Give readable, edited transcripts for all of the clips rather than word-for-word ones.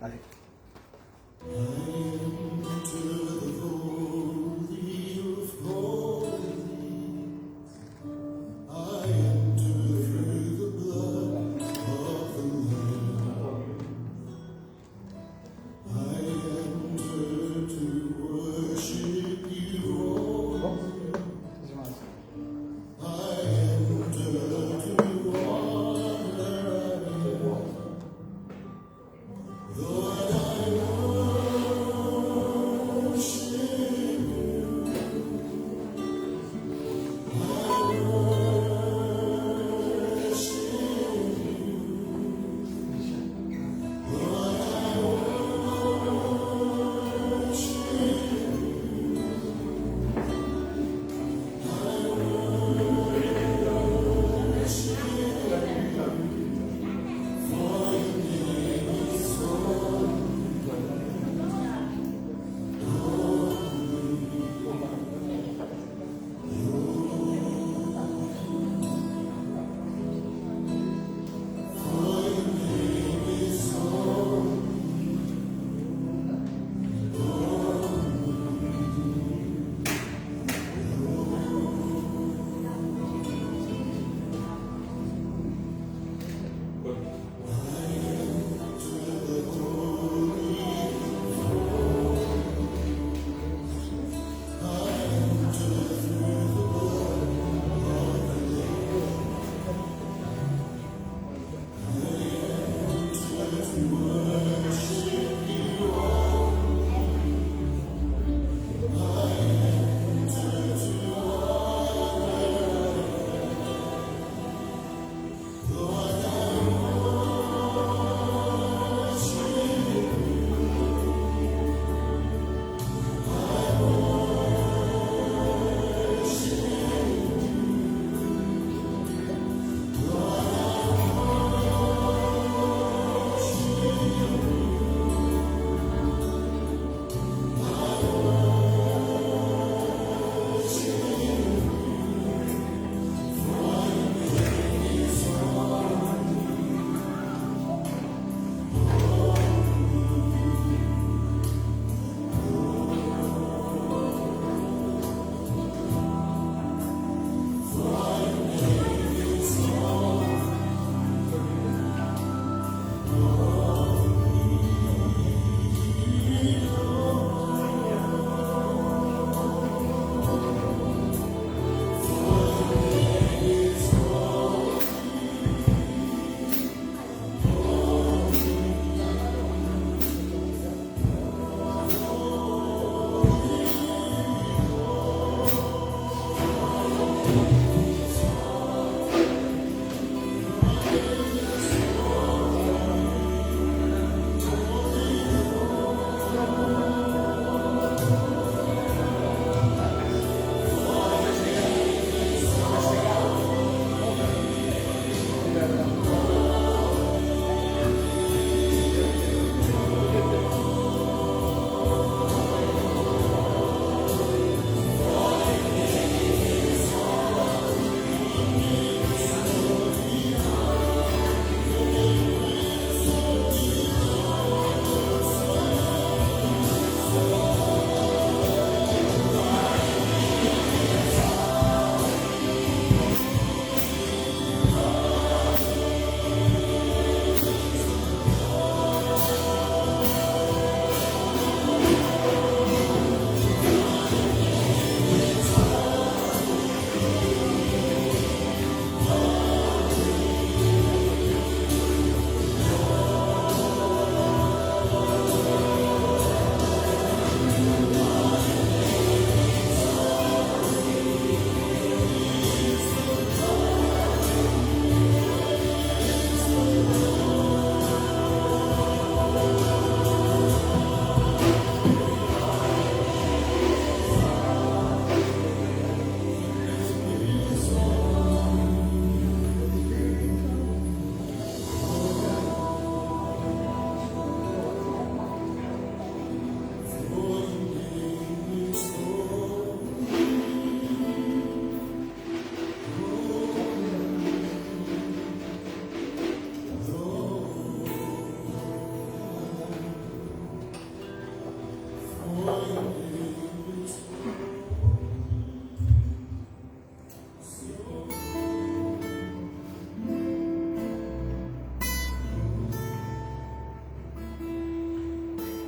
Allez.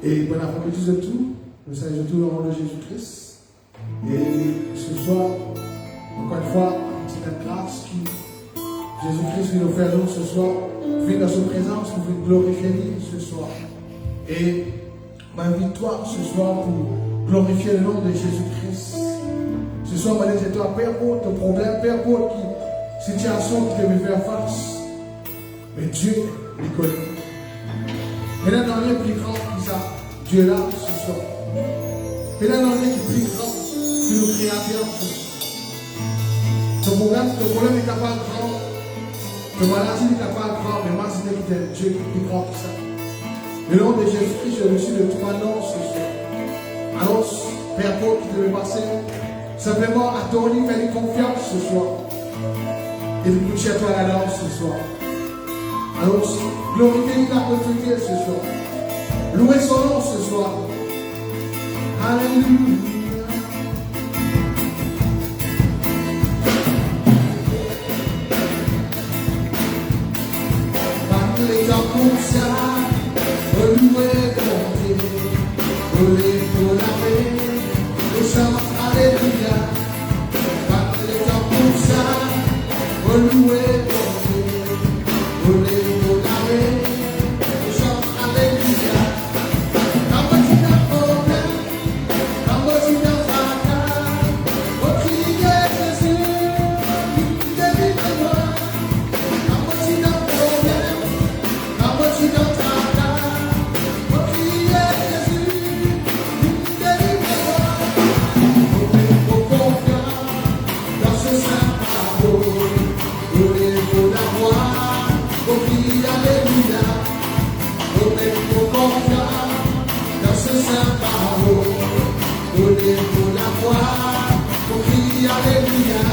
Et bon après-midi de tout, nous saluons tout au nom de Jésus-Christ. Et ce soir, encore une fois, c'est la grâce qui Jésus-Christ nous offre nous ce soir. Viens dans sa présence pour vous glorifier ce soir. Et m'invite-toi ce soir pour glorifier le nom de Jésus-Christ. Ce soir, je vais toi, peu importe ton problème, peu importe la situation que tu veux faire face. Mais Dieu les connaît. Maintenant, dans les plus grand que ça, Dieu est là ce soir. Maintenant, dans les plus grand que le Créateur ce soir. Ton problème est capable de grand. Ton maladie est capable de grand, mais moi, c'est que Dieu qui est plus grand que ça. Le nom de Jésus-Christ, je reçu de toi annonce ce soir. Annonce, peu importe qui devait passer. Simplement, à ton lit, fais-lui confiance ce soir. Et de coucher à toi la danse ce soir. Alors, glorifiez la autorité ce soir. Louez son nom ce soir. Alléluia. Par les temps comme ça, relouez ton Dieu. Roulez pour la paix. Nous chantons Alléluia. Par les temps comme ça, relouez ton Dieu. Roulez pour la paix. Nous chantons Alléluia. Quand tu n'as pas problème, quand tu n'as pas cas, au crier Jésus, délivre-moi. Quand tu n'as pas problème, quand tu n'as pas cas, au crier Jésus, délivre-moi. Pour confiance dans ce saint parole, roulez pour la voix, au crier Alléluia. Pour confiance dans ce saint parole, roulez pour la voix, au crier Alléluia.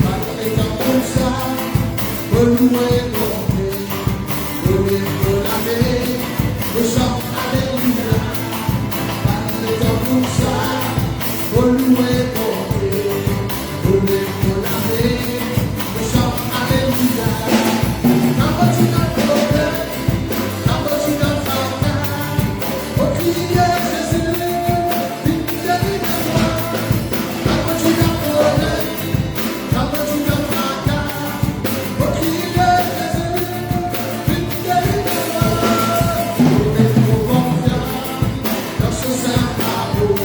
Malgré tant comme ça, relouez mon Dieu, roulez pour la paix, nous chantons Alléluia. Malgré tant comme ça, relouez mon Dieu, roulez pour la paix, nous chantons Alléluia. Quand tu n'as pas problème, quand tu n'as pas cas, au crier Jésus, délivre-moi. Quand tu n'as pas problème, quand tu n'as pas cas, au crier Jésus, délivre-moi. Pour confiance dans ce saint parole,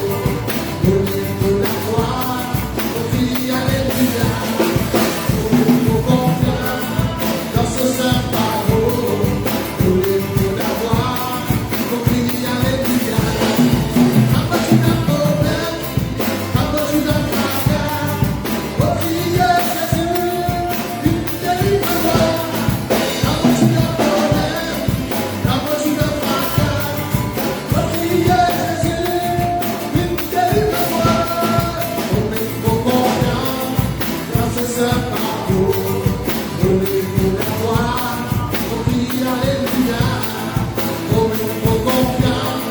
roulez pour la voix, au crier Alléluia. Pour confiance dans ce saint parole, roulez pour la voix, au crier Alléluia. Quand tu n'as pas problème, quand tu n'as pas cas, au crier Jésus, délivre-moi. Quand tu n'as pas problème, quand tu n'as pas cas, au crier Jésus, délivre-moi. Pour confiance dans ce saint parole, roulez pour la voix, au crier Alléluia. Pour confiance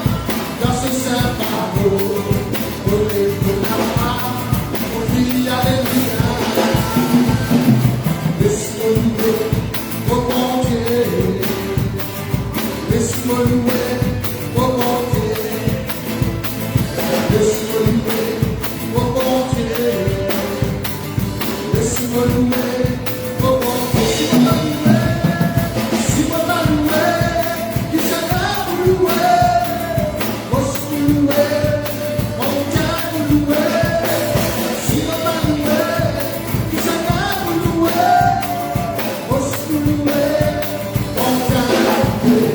dans ce saint parole, roulez pour la voix, au crier Alléluia. Laisse-moi louer, oh mon Dieu. Laisse-moi louer, oh mon Dieu. Laisse-moi louer, oh mon Dieu. Laisse-moi louer, oh mon Dieu. Si moi pas louer, qui s'en va pour louer? Moi je peux louer, mon Dieu pour louer. Si moi pas louer, qui s'en va pour louer? Moi je peux louer, mon Dieu pour louer.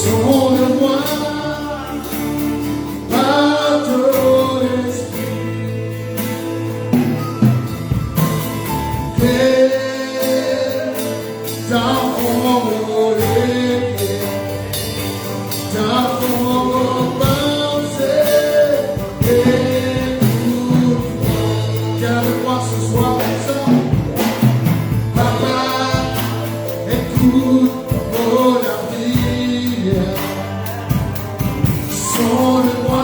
Sonne-moi par ton esprit, que ta pensée, écoute-moi. Viens avec moi ce soir, papa, écoute mon avis. Sonne-moi.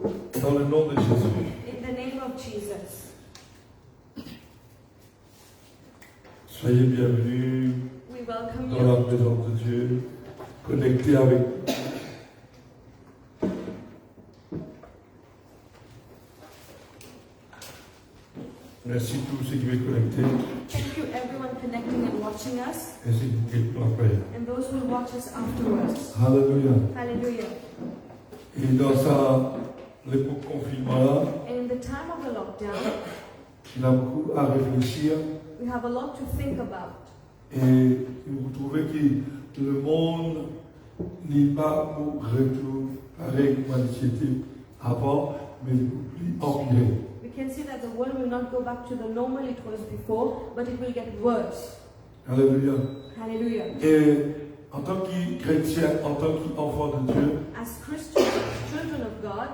Dans le nom de Jésus. In the name of Jesus. Soyez bienvenus We welcome dans la you. présence de Dieu, connectés avec nous. Merci à tous ceux qui veulent connecter. Thank you everyone connecting and watching us, Merci pour la prière. and those who will watch us afterwards. Alléluia. Hallelujah. Et dans l'époque confinement-là, And in the time of the lockdown, il a beaucoup à réfléchir. we have a lot to think about. Et vous trouvez que le monde n'est pas pour retour pareil comme c'était avant, mais beaucoup plus empiré. We can see that the world will not go back to the normal it was before, but it will get worse. Alléluia. Hallelujah. Et en tant que chrétien, en tant qu'enfant de Dieu, As Christians, children of God,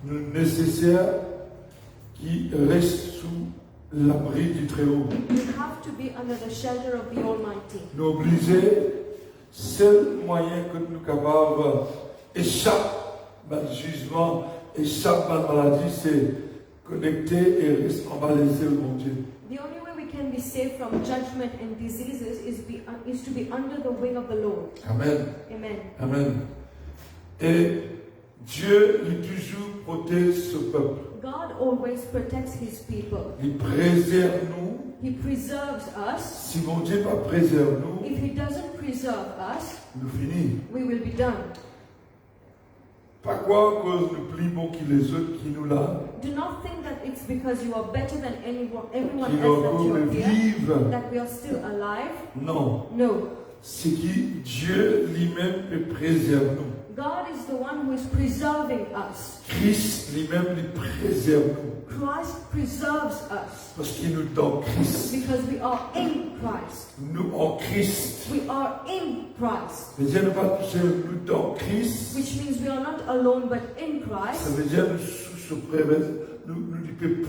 nous nécessaire qui reste sous l'abri du Très-Haut. we have to be under the shelter of the Almighty. Nous obliger, seul moyen que nous capables échapper au jugement, échapper à la maladie, c'est connecter et rester emballé au mon Dieu. The only way we can be saved from judgment and diseases is to be under the wing of the Lord. Amen. Amen. Amen. Et Dieu, il toujours protège ce peuple. God always protects His people. Il préserve nous. He preserves us. Si mon Dieu ne préserve nous, If He doesn't preserve us, nous finissons. we will be done. Pas quoi, cause nous plus bons que les autres qui nous là, Do not think that it's because you are better than everyone qui else that encore you are here, vivent. that we are still alive. Non. No. C'est que Dieu lui-même peut préserver nous. God is the one who is preserving us. Christ lui-même lui préserve nous. Christ preserves us Parce qu'il nous donne Christ. because we are in Christ. Nous en Christ. We are in Christ, Mais Dieu ne pas toucher nous dans Christ. which means we are not alone but in Ça Christ. veut dire nous sous nous peut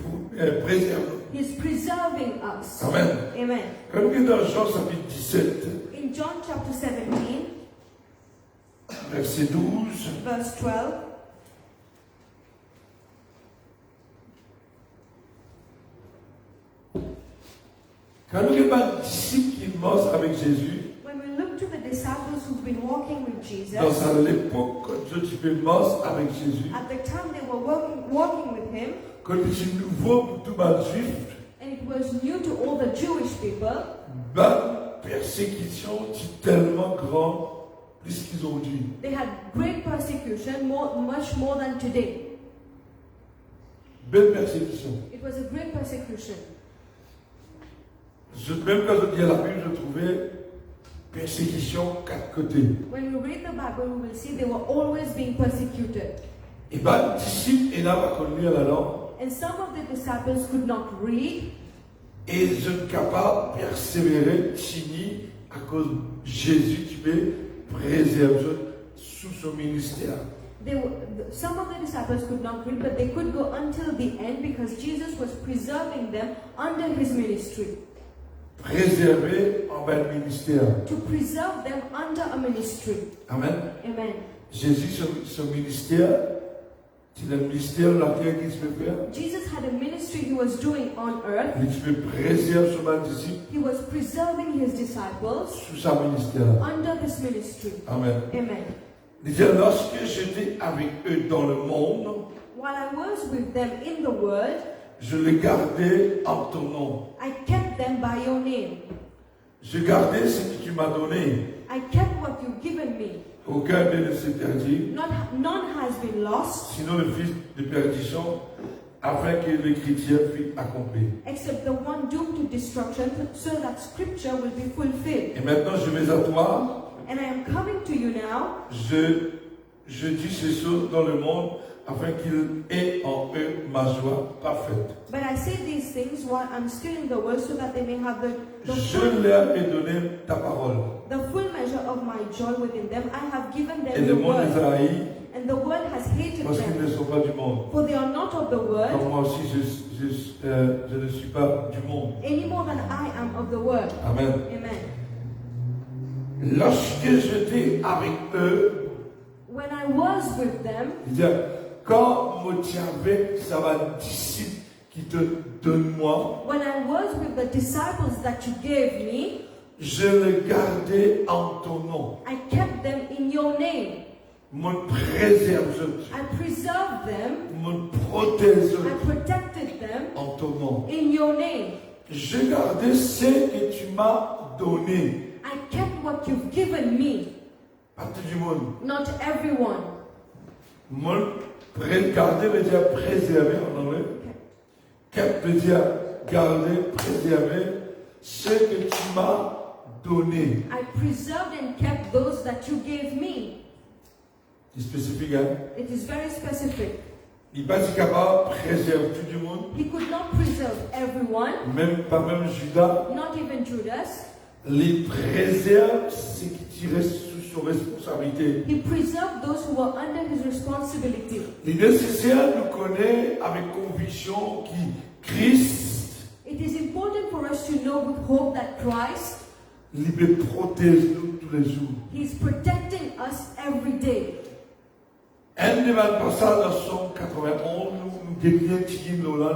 préserver. He's preserving us. Amen. Amen. Quand nous sommes dans Jean chapitre 17, In John chapter 17, verset 12, verse 12, quand nous sommes des disciples qui marchent avec Jésus, when we look to the disciples who've been walking with Jesus, dans l'époque quand tu peux marcher avec Jésus, at the time they were walking with him, quand c'est nouveau pour tout le juif, and it was new to all the Jewish people, la persécution est tellement grande, plus qu'aujourd'hui. they had great persecution, much more than today. Belle persécution. It was a great persecution. Même quand je dis à la Bible, je trouvais persécution quatre côtés. When we read the Bible, we will see they were always being persecuted. Et bien, disciples, et là, va conduire la langue, And some of the disciples could not read, et je ne capable de persévérer, fini, à cause de Jésus qui peut préserver sous son ministère. Some of the disciples could not read, but they could go until the end because Jesus was preserving them under his ministry. Préserver en bas le ministère. To preserve them under a ministry. Amen. Amen. Jésus, son ministère, c'est le ministère de la terre qui se peut faire. Jesus had a ministry he was doing on earth. Il se peut préserver son disciple He was preserving his disciples sous sa ministère. under this ministry. Amen. Amen. Il dit, lorsque j'étais avec eux dans le monde, While I was with them in the world, je les gardais en ton nom. I kept them by your name. Je gardais ce que tu m'as donné. I kept what you've given me. Aucun d'eux ne s'est perdu, None has been lost, sinon le fils de perdition, afin que l'écriture fût accomplie. except the one doomed to destruction, so that scripture will be fulfilled. Et maintenant, je vais à toi. And I am coming to you now. Je dis ces choses dans le monde, afin qu'il ait en eux ma joie parfaite. But I say these things while I'm still in the world, so that they may have the Je leur ai donné ta parole. full measure of my joy within them. I have given Et them le your monde les word. a haïs, And the world has hated parce qu'ils them, ne sont pas du monde. for they are not of the Comme world, moi aussi, je ne suis pas du monde. any more than I am of the world. Amen. Amen. Lorsque j'étais avec eux, When I was with them, il dit, quand me tient avec, ça va être disciple qui te donne moi. When I was with the disciples that you gave me, Je les gardais en ton nom. I kept them in your name. Me préserve, I preserved them. me protège I protected them en ton nom. in your name. J'ai gardé ce que tu m'as donné. I kept what you've given me, Pas tout du monde. not everyone. Garder veut dire préserver en anglais. Kept veut dire garder, préserver ce que tu m'as donné. I preserved and kept those that you gave me. C'est spécifique, hein? It is very specific. Il n'est pas si capable de préserver tout du monde. He could not preserve everyone, Pas même Judas. not even Judas. Les préserve ce qui tirait sous son responsabilité. He preserved those who were under his responsibility. Il est nécessaire de connaître avec conviction que Christ It is important for us to know with hope that Christ, il me protège nous tous les jours. he is protecting us every day. Un des passages dans Somme 91, nous décrivons qui nous l'a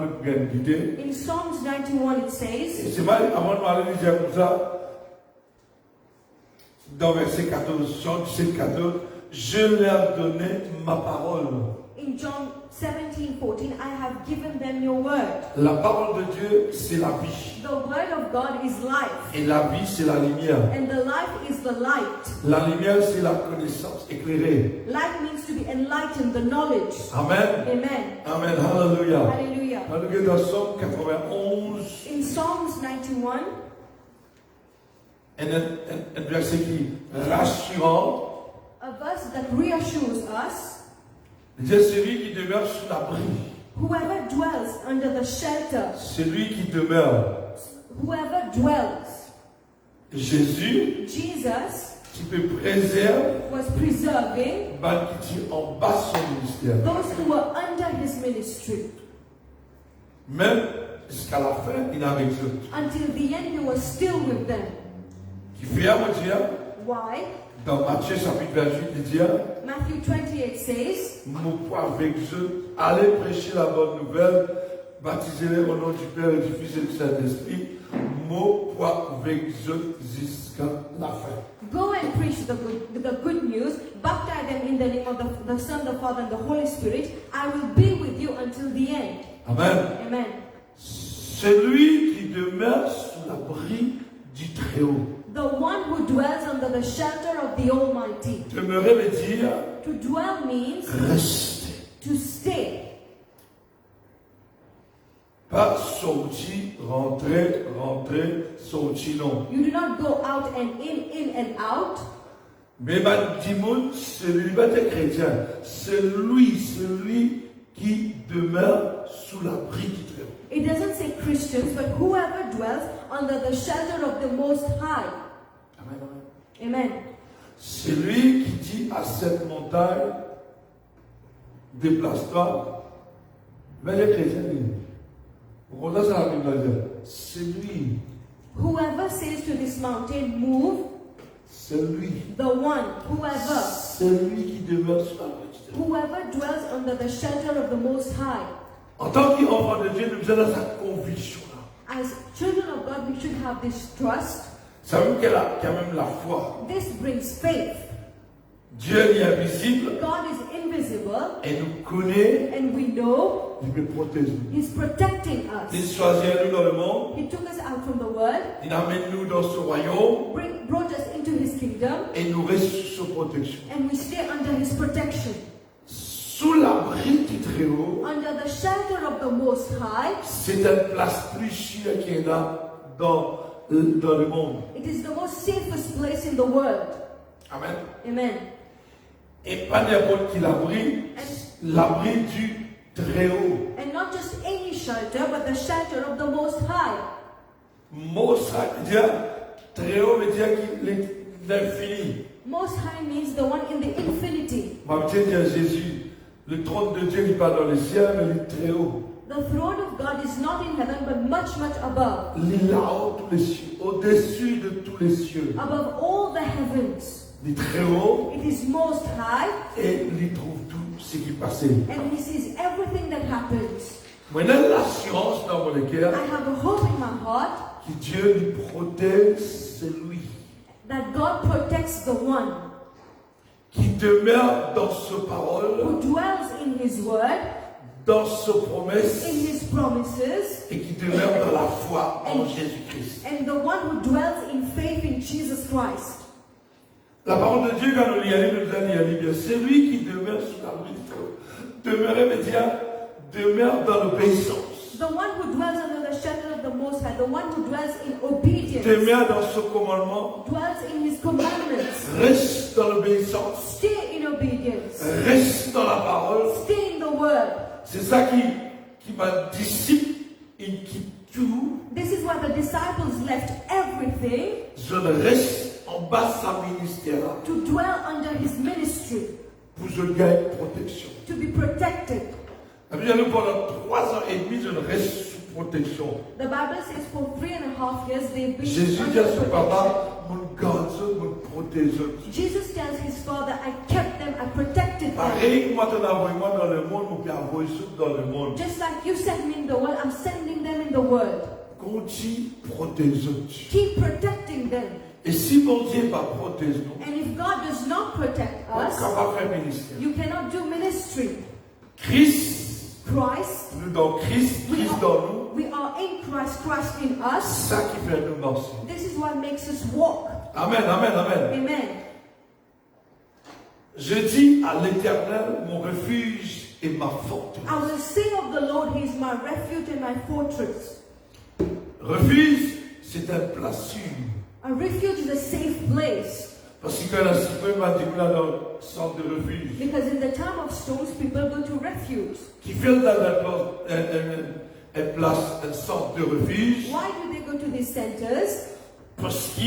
guidé. In Psalms 91 it Et says, c'est mal, avant de parler de dire comme ça, dans verset 14, Jean 17, 14, je leur donnais ma parole. in John 17:14, I have given them your word. La parole de Dieu, c'est la vie. The word of God is life, Et la vie, c'est la lumière. and the life is the light. La lumière, c'est la connaissance éclairée. Light means to be enlightened, the knowledge. Amen. Amen. Amen. Hallelujah. Hallelujah. Regardez dans Somme 91, In Psalms 91, un verset qui est rassurant. a verse that reassures us, C'est celui qui demeure sous l'abri. whoever dwells under the shelter, Celui qui demeure. whoever dwells, Jésus, Jesus qui peut préserver, was preserving qui en bas son ministère. those who were under his ministry. Même jusqu'à la fin, il est avec eux. Until the end, he was still with them. Qui fait à me dire, Why? dans Matthieu chapitre 28, il dit, Matthew 28 says, mon poids avec eux, allez prêcher la bonne nouvelle, baptisez-les au nom du Père et du Fils et du Saint-Esprit, mon poids avec eux jusqu'à la fin. Go and preach the good news, baptize them in the name of the Son, the Father, and the Holy Spirit. I will be with you until the end. Amen. Amen. Celui qui demeure sous l'abri du Très-Haut. The one who dwells under the shelter of the Almighty. Demeurer veut dire To dwell means rester. to stay. Pas sortir, rentrer, sortir, non. You do not go out and in and out. Mais Dimoun, celui des chrétiens, celui qui demeure sous l'abri du Très-Haut. It doesn't say Christians, but whoever dwells under the shelter of the Most High. Amen, amen. Amen. Celui qui dit à cette montagne, déplace-toi, mais les chrétiens disent, on a ça la Bible, c'est lui, Whoever says to this mountain, move, c'est lui, the one, whoever, c'est lui qui demeure sous l'abri du Très-Haut. whoever dwells under the shelter of the Most High. En tant qu'enfant de Dieu, nous avons cette conviction-là. As children of God, we should have this trust. Ça veut dire qu'elle a quand même la foi. This brings faith. Dieu est invisible God is invisible, et nous connaît, and we know il nous protège. He's protecting Il us. choisit nous dans le monde, He took us out from the world, il amène nous dans ce royaume brought us into His kingdom, et nous reste sous sa protection. and we stay under His protection. Sous l'abri du Très-Haut, Under the shelter of the Most High, c'est une place plus sûre qu'il y a dans le monde. it is the most safest place in the world. Amen. Amen. Et pas n'importe qui l'abri, l'abri du Très-Haut. And not just any shelter, but the shelter of the Most High. Most High veut dire, Très-Haut veut dire qu'il est l'infini. Most High means the one in the infinity. Ma petite dit à Jésus, le trône de Dieu n'est pas dans le ciel, mais il est très haut. The throne of God is not in heaven, but much, much above. Il est là-haut, tous les cieux, au-dessus de tous les cieux. Above all the heavens. Il est très haut It is most high, et il y trouve tout ce qui passait. and He sees everything Moi, j'ai l'assurance dans mon cœur I have a hope in my heart que Dieu lui protège celui that God protects the one qui demeure dans sa parole, who dwells in His word, dans ses promesses in His promises, et qui demeure dans la foi en Jésus-Christ. and the one who dwells in faith in Jesus Christ. La parole de Dieu, quand nous lisons bien, celui qui demeure sous la demeure média, demeure dans l'obéissance, The one who dwells under the shelter of the Most High, the one who dwells in obedience, demeure dans ce commandement, dwells in His commandments, reste dans l'obéissance, stay in obedience, reste dans la parole. stay in the word. C'est ça qui m'a disciple, il quitte tout, This is why the disciples left everything je reste en bas sa ministère to dwell under His ministry, pour je gagne protection. to be protected. Nous, pendant 3 ans et demi, je reste sous protection. The Bible says for 3.5 years they've been Jésus dit under à son protection. papa, mon garde, mon protège. Jesus tells His Father, I kept them, I protected them. Pareil que moi, tu as envoyé moi dans le monde, mon père a envoyé dans le monde. Just like you sent me in the world, I'm sending them in the world. Continue protéger. Keep protecting them. Et si mon Dieu va protéger nous, And if God does not protect on us, va faire ministère. you cannot do ministry. Christ, Christ, nous dans Christ, Christ dans nous, we are in Christ, Christ in us. c'est ça qui fait nous marcher. This is what makes us walk. Amen, amen, amen. Amen. Je dis à l'Éternel, mon refuge et ma forteresse. I will sing of the Lord, He is my refuge and my fortress. Refuge, c'est un place sûr. A refuge is a safe place. Parce que quand la Cyprien m'a dit là dans le centre de refuge, Because in the time of storms, people go to refuge. qui fait dans un place, un centre de refuge, Why do they go to these centers? parce que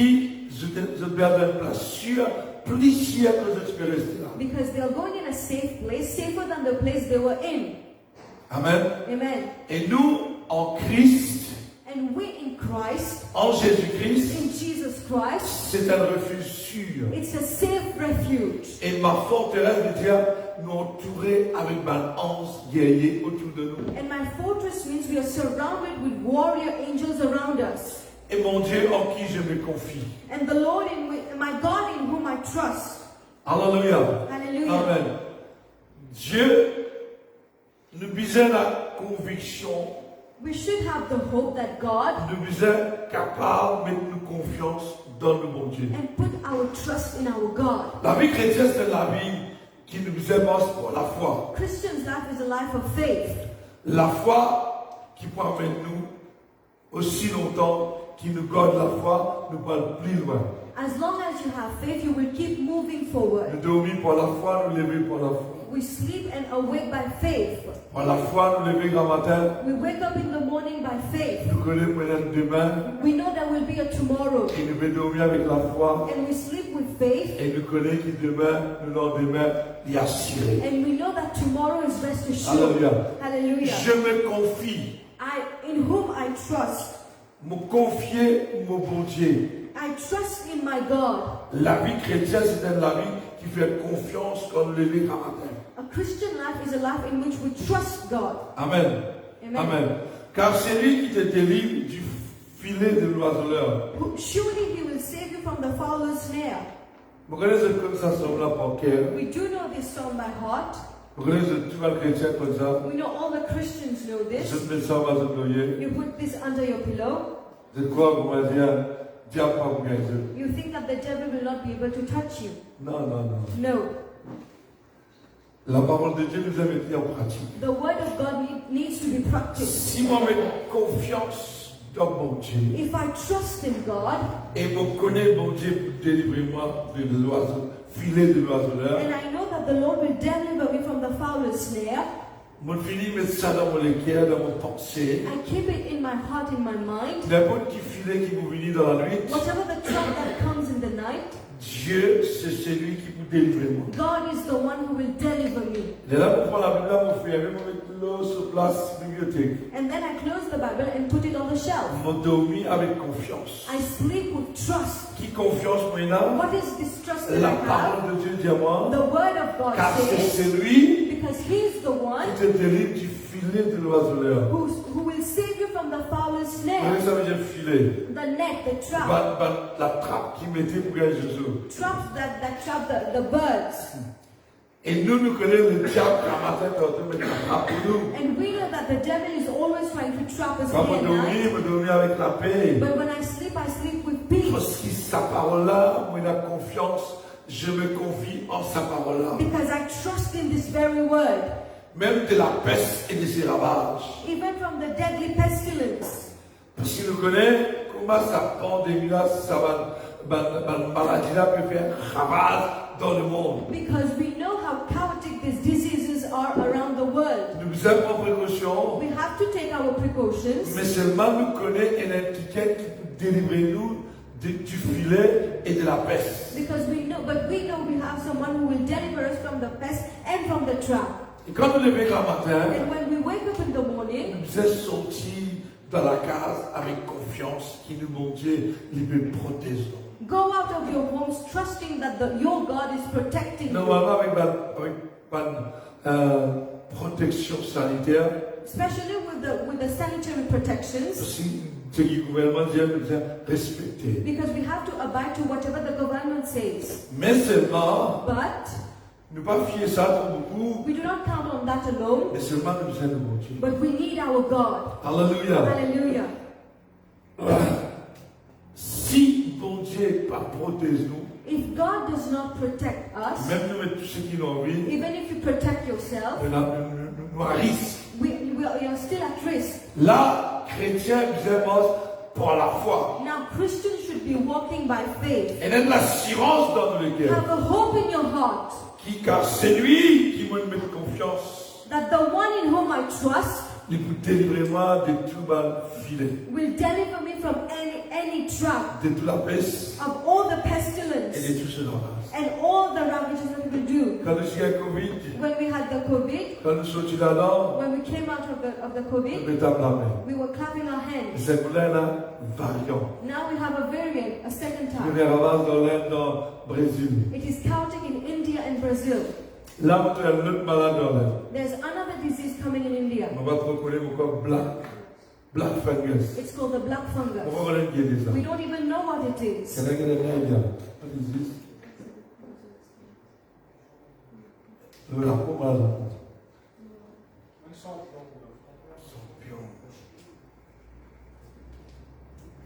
je dois avoir une place sûre, plus sûre que je peux rester là. Because they are going in a safe place, safer than the place they were in. Amen. Amen. Et nous, en Christ, And we in Christ, en Jésus-Christ, in Jesus Christ, c'est un refuge sûr. it's a safe refuge. Et ma forteresse veut dire nous entourer avec ma anse guerrier autour de nous. And my fortress means we are surrounded with warrior angels around us. Et mon Dieu en qui je me confie. And the Lord my God in whom I trust. Alléluia. Hallelujah. Amen. Dieu nous besoin la conviction, We should have the hope that God nous besoin capable de mettre nos confiance dans le bon Dieu. and put our trust in our God. La vie chrétienne, c'est la vie qui nous besoin pour la foi. Christian's life is a life of faith. La foi qui peut amener nous aussi longtemps, qui nous garde la foi, nous parle plus loin. As long as you have faith, you will keep moving forward. Nous dormons pour la foi, nous lever pour la foi. We sleep and awake by faith. Par la foi, nous lever grand matin, We wake up in the morning by faith. nous connaissons maintenant demain, We know there will be a tomorrow. et nous devons dormir avec la foi, And we sleep with faith. et nous connaissons que demain, le lendemain, il est assuré. And we know that tomorrow is rest assured. Alléluia. Hallelujah. Je me confie, In whom I trust. me confier mon bon Dieu. I trust in my God. La vie chrétienne, c'est la vie qui fait confiance quand nous levons grand matin. A Christian life is a life in which we trust God. Amen. Amen. Amen. Car c'est lui qui te délivre du filet de l'oiseleur. Surely He will save you from the fowler's snare. Vous connaissez comme ça, sur la bancaire. We do know this song by heart. Vous connaissez tout le chrétien comme ça. We know all the Christians know Je this. mets ça dans un oreiller. You put this under your pillow. Je crois qu'on va dire, diable pas vous gagner. You think that the devil will not be able to touch you. Non, non, non. No. La parole de Dieu nous a mis en pratique. The word of God needs to be practiced. Si moi mets confiance dans mon Dieu, If I trust in God, et je connais mon Dieu pour délivrer moi de l'oiseau, filet de l'oiseleur, and I know that the Lord will deliver me from the fowler's snare, je finis mettre ça dans mon cœur, dans mon pensée. I keep it in my heart, in my mind. N'importe qui filet qui vous venez dans la nuit, Whatever the trap that comes in the night, Dieu, c'est celui qui vous délivre moi. God is the one who will deliver me. Et là, pour prendre la Bible, là, mon frère, je vais mettre l'eau sur place, bibliothèque. And then I close the Bible and put it on the shelf. Je dormis avec confiance. I sleep with trust. Qui confiance maintenant? What is this trust that La I have? parole de Dieu dit à moi, The word of God car c'est says, celui Because He's the qui one te délivre du filet de l'oiseleur. who will save you from the fowler's Vous snare, voyez, ça veut dire filet. the net, the trap, La trappe qui mettait pour gagner Jésus. traps that trap the birds. Et nous connaissons le diable qu'un matin, tu as mettre la trappe pour nous. And we know that the devil is always trying to trap us Quand day on and night. dormir avec la paix. But when I sleep with peace. Parce que sa parole-là, moi, la confiance, je me confie en sa parole-là. Because I trust in this very word. Même de la peste et de ses ravages. Even from the deadly pestilence. Parce qu'il nous connaît comment sa pandémie-là, maladie-là peut faire ravage dans le monde. Because we know how chaotic these diseases are around the world. Nous avons précaution, We have to take our precautions. mais seulement nous connaît un étiquette qui peut délivrer nous du filet et de la peste. Because we know we have someone who will deliver us from the pest and from the trap. Et quand nous levons le matin, And when we wake up in the morning, nous sommes sortis dans la case avec confiance qui nous, mon Dieu, il peut protéger. go out of your homes trusting that your God is protecting you. Normalement, avec protection sanitaire, Especially with the sanitary protections. aussi, ce que le gouvernement dit, nous devons respecter. Because we have to abide to whatever the government says. Mais seulement, But ne pas fier ça trop beaucoup, we do not count on that alone. mais seulement nous devons nous montrer. But we need our God. Alléluia. Hallelujah. Si bon Dieu pas protège nous, If God does not protect us, même nous et tous ceux qui l'ont envie, even if you protect yourself, nous à risque. we are still at risk. Là, chrétien, nous avons pour la foi. Now, Christians should be walking by faith. Et même l'assurance dans le cœur. Have a hope in your heart Car c'est lui qui me met confiance. that the one in whom I trust Il vous délivrera de tout mal filet, will deliver me from any trap, de toute la peste of all the et pestilence de tout ce ravage. and all the ravages that we will do. Quand nous sommes à Covid, When we had the COVID, quand nous sommes là-dedans, when we came out of the nous COVID, mettons la main. we were clapping our hands. C'est là variant. Now we have a variant, a second Il y a time. des ravages dans l'Inde, dans le Brésil. It is chaotic in India and Brazil. Là, on a un autre malade dans l'Inde. There's another disease coming in India. On va te reconnaître encore black fungus. It's called the black On fungus. va reconnaître qu'il y a ça. We don't even know what it is. C'est là qu'il y a des Indiens. What is this? La peau malade.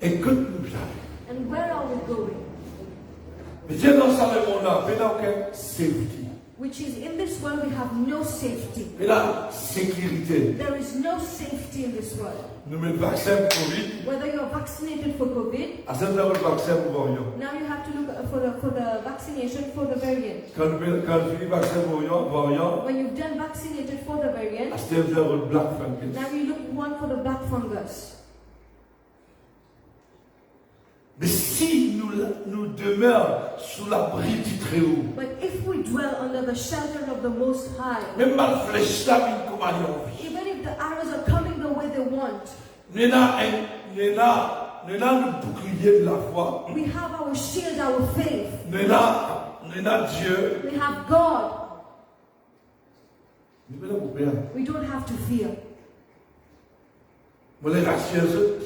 Écoute-nous bien. And where are we going? Mais Dieu dans sa monde-là, mais dans aucun safety. Which is in this world we have no safety. Mais la sécurité. There is no safety in this world. Nous mettons le vaccin pour Covid. Whether you're vaccinated for COVID, À ce moment-là, le vaccin pour variant. now you have to look for the vaccination for the variant. Quand nous finissons le vaccin pour variant, When you've done vaccinated for the à variant, ce moment-là, le black fungus. now you look one for the black fungus. Mais si nous demeurons sous l'abri du Très-Haut, But if we dwell under the shelter of the Most High, même mal flèche là, mais comme à l'envie. even if the arrows are coming the way they want, Nous avons le bouclier de la foi. we have our shield, our faith. Nous avons Dieu. We have God. Nous avons Père. We don't have to fear. Vous les rassurez.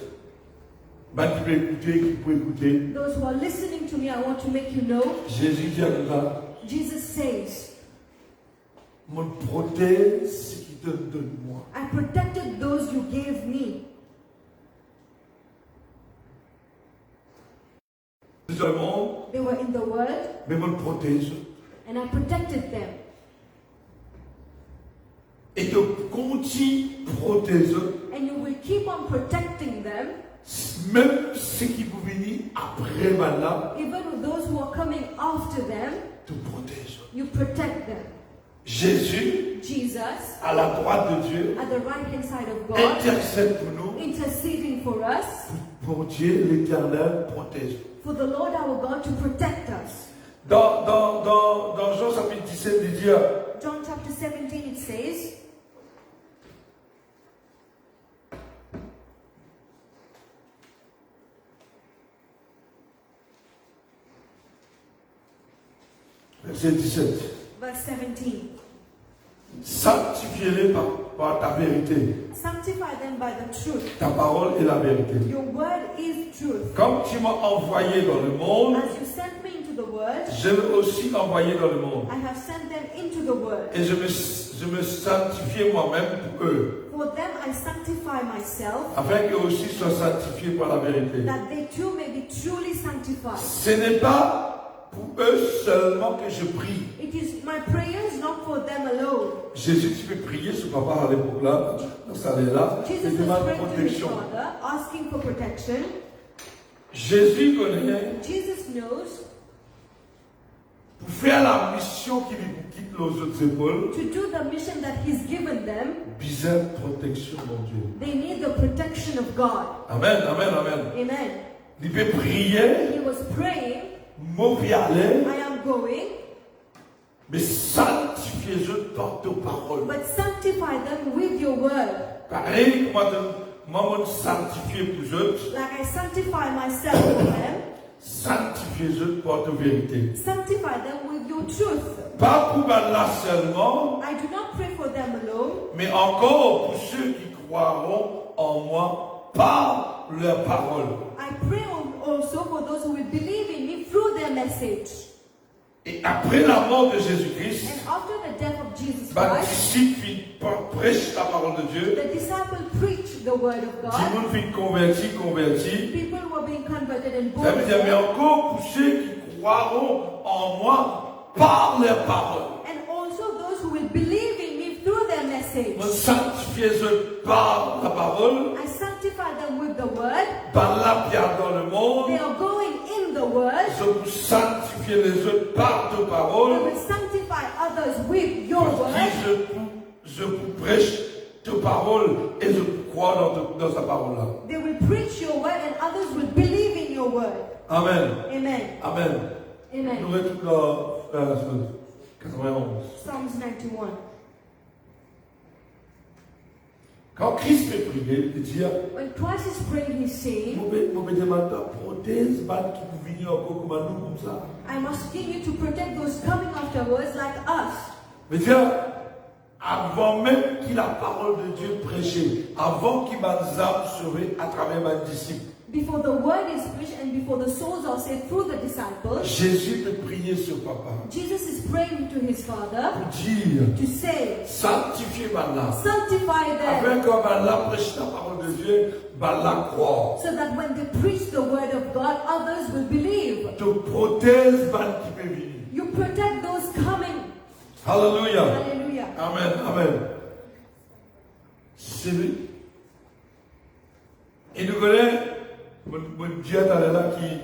Qui peut écouter, qui peut écouter. Those who are listening to me, I want to make you know, Jésus dit à nous, Jesus says, me protège ce qui te donne moi. I protected those you gave me. Nous avons, They were in the world, mais me protège. and I protected them. Et te continue protéger, And you will keep on protecting them, même ceux qui vous venir après maintenant, even with those who are coming after them, te protège. you protect them. Jésus, Jesus, à la droite de Dieu, at the right hand side of God, intercède pour nous. interceding for us, Pour Dieu, l'Éternel protège. for the Lord our God to protect us. Dans Jean chapitre 17, il dit, John chapter 17, it says, verset 17. verse 17, Sanctifie-les par ta vérité. Sanctify them by the truth. Ta parole est la vérité. Your word is truth. Comme tu m'as envoyé dans le monde, As you sent me into the world, je l'ai aussi envoyé dans le monde. I have sent them into the world. Et je me sanctifie moi-même pour eux, For them I sanctify myself, afin qu'eux aussi soient sanctifiés par la vérité. that they too may be truly sanctified. Ce n'est pas pour eux seulement que je prie. It is my prayers not for them alone. Jésus, tu peux prier, ce papa à l'époque là, dans sa là, et Jesus was demande praying to his protection. Father, asking for protection. Jésus connaît, Jesus knows pour faire la mission qui lui quitte aux autres épaules, to do the mission that He's given them, besoin de protection, mon Dieu. they need the protection of God. Amen, amen, amen. Amen. Il peut prier, He was praying, mot y aller, I am going, mais sanctifiez-eux par ta parole. but sanctify them with your word. Pareil, moi, sanctifier pour eux, Like I sanctify myself for them, sanctifiez-eux par ta vérité. sanctify them with your truth. Pas pour là seulement, I do not pray for them alone, mais encore pour ceux qui croiront en moi par leur parole. I pray also for those who will believe in me through their message. Et après la mort de Jésus-Christ, And after the death of Jesus bah, Christ, disciples prêchent la parole de Dieu. the disciples preached the word of Tout God. le monde fait converti. People were being converted and born Ça veut dire, mais again. encore pour ceux qui croiront en moi par leur parole. And also those who will believe in me through their message. Sanctifiez-eux par la parole, I sanctify them with the word. par la pierre dans le monde. They are going in the word. Je vous sanctifie les autres par ta They parole. will sanctify others with your Parce word. que je vous prêche ta parole et je crois dans sa parole-là. They will preach your word and others will believe in your word. Amen. Amen. Amen. Nous Amen. retournons dans 91. Psalms 91. Quand Christ peut prier, il dit, When Christ is praying, he's saying, vous me demandez ta prothèse, mal qui vous venir encore comme nous, comme ça. I'm asking you to protect those coming afterwards like us. Mais dire, avant même qu'il la parole de Dieu prêchée, avant qu'il m'a sauvé à travers mes disciples, Before the word is preached and before the souls are saved through the disciples, Jésus peut prier sur papa Jesus is praying to his Father pour dire, to say, sanctifiez maintenant. sanctify them, Afin qu'on va prêche la parole de Dieu, va la croire. so that when they preach the word of God, others will believe. Te prothèse mal qui peut venir. You protect those coming. Alléluia. Hallelujah. Amen, amen. C'est lui. Et nous connaissons, mon Dieu là qui